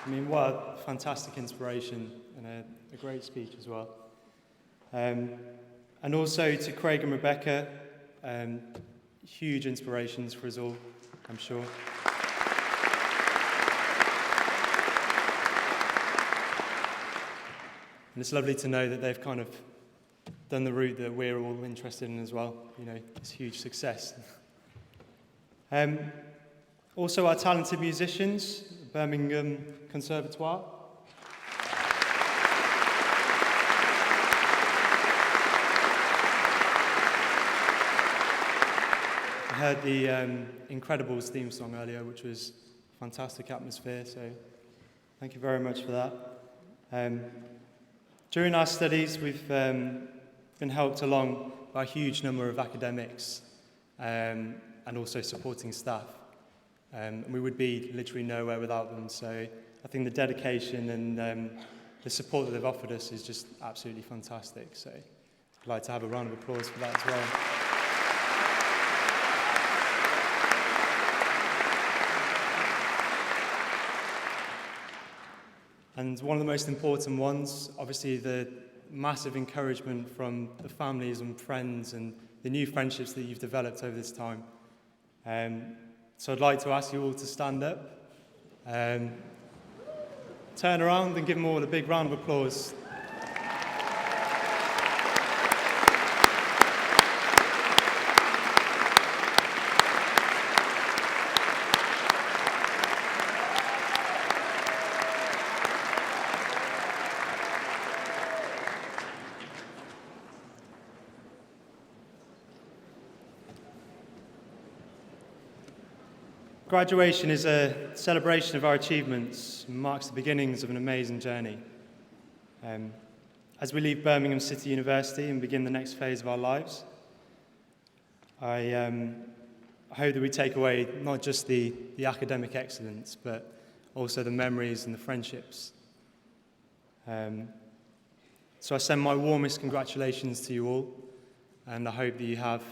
mean, what a fantastic inspiration and a great speech as well. And also to Craig and Rebecca, huge inspirations for us all, I'm sure. And it's lovely to know that they've kind of done the route that we're all interested in as well. You know, it's a huge success. Also our talented musicians, Birmingham Conservatoire. I heard the Incredibles theme song earlier, which was a fantastic atmosphere, so thank you very much for that. During our studies, we've been helped along by a huge number of academics and also supporting staff. And we would be literally nowhere without them, so I think the dedication and the support that they've offered us is just absolutely fantastic. So I'd like to have a round of applause for that as well. And one of the most important ones, obviously the massive encouragement from the families and friends and the new friendships that you've developed over this time. So I'd like to ask you all to stand up, turn around and give them all a big round of applause. Graduation is a celebration of our achievements and marks the beginnings of an amazing journey. As we leave Birmingham City University and begin the next phase of our lives, I hope that we take away not just the academic excellence, but also the memories and the friendships. So I send my warmest congratulations to you all, and I hope that you have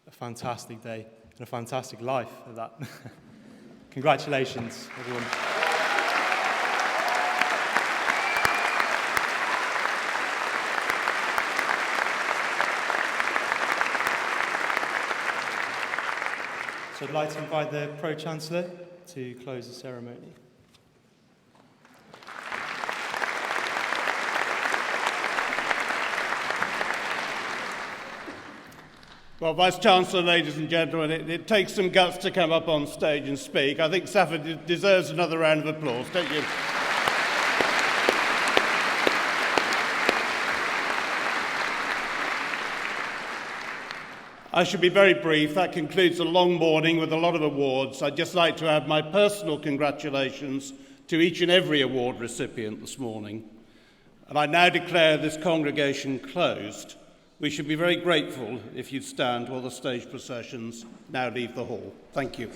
a fantastic day. And a fantastic life at that. Congratulations, everyone. So I'd like to invite the Pro-Chancellor to close the ceremony.
Well, Vice-Chancellor, ladies and gentlemen, it takes some guts to come up on stage and speak. I think Safa deserves another round of applause, don't you? I should be very brief. That concludes a long morning with a lot of awards. I'd just like to add my personal congratulations to each and every award recipient this morning. And I now declare this congregation closed. We should be very grateful if you'd stand while the stage processions now leave the hall. Thank you.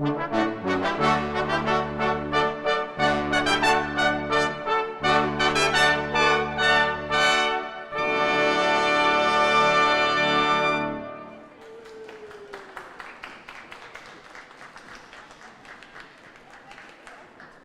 Thank you.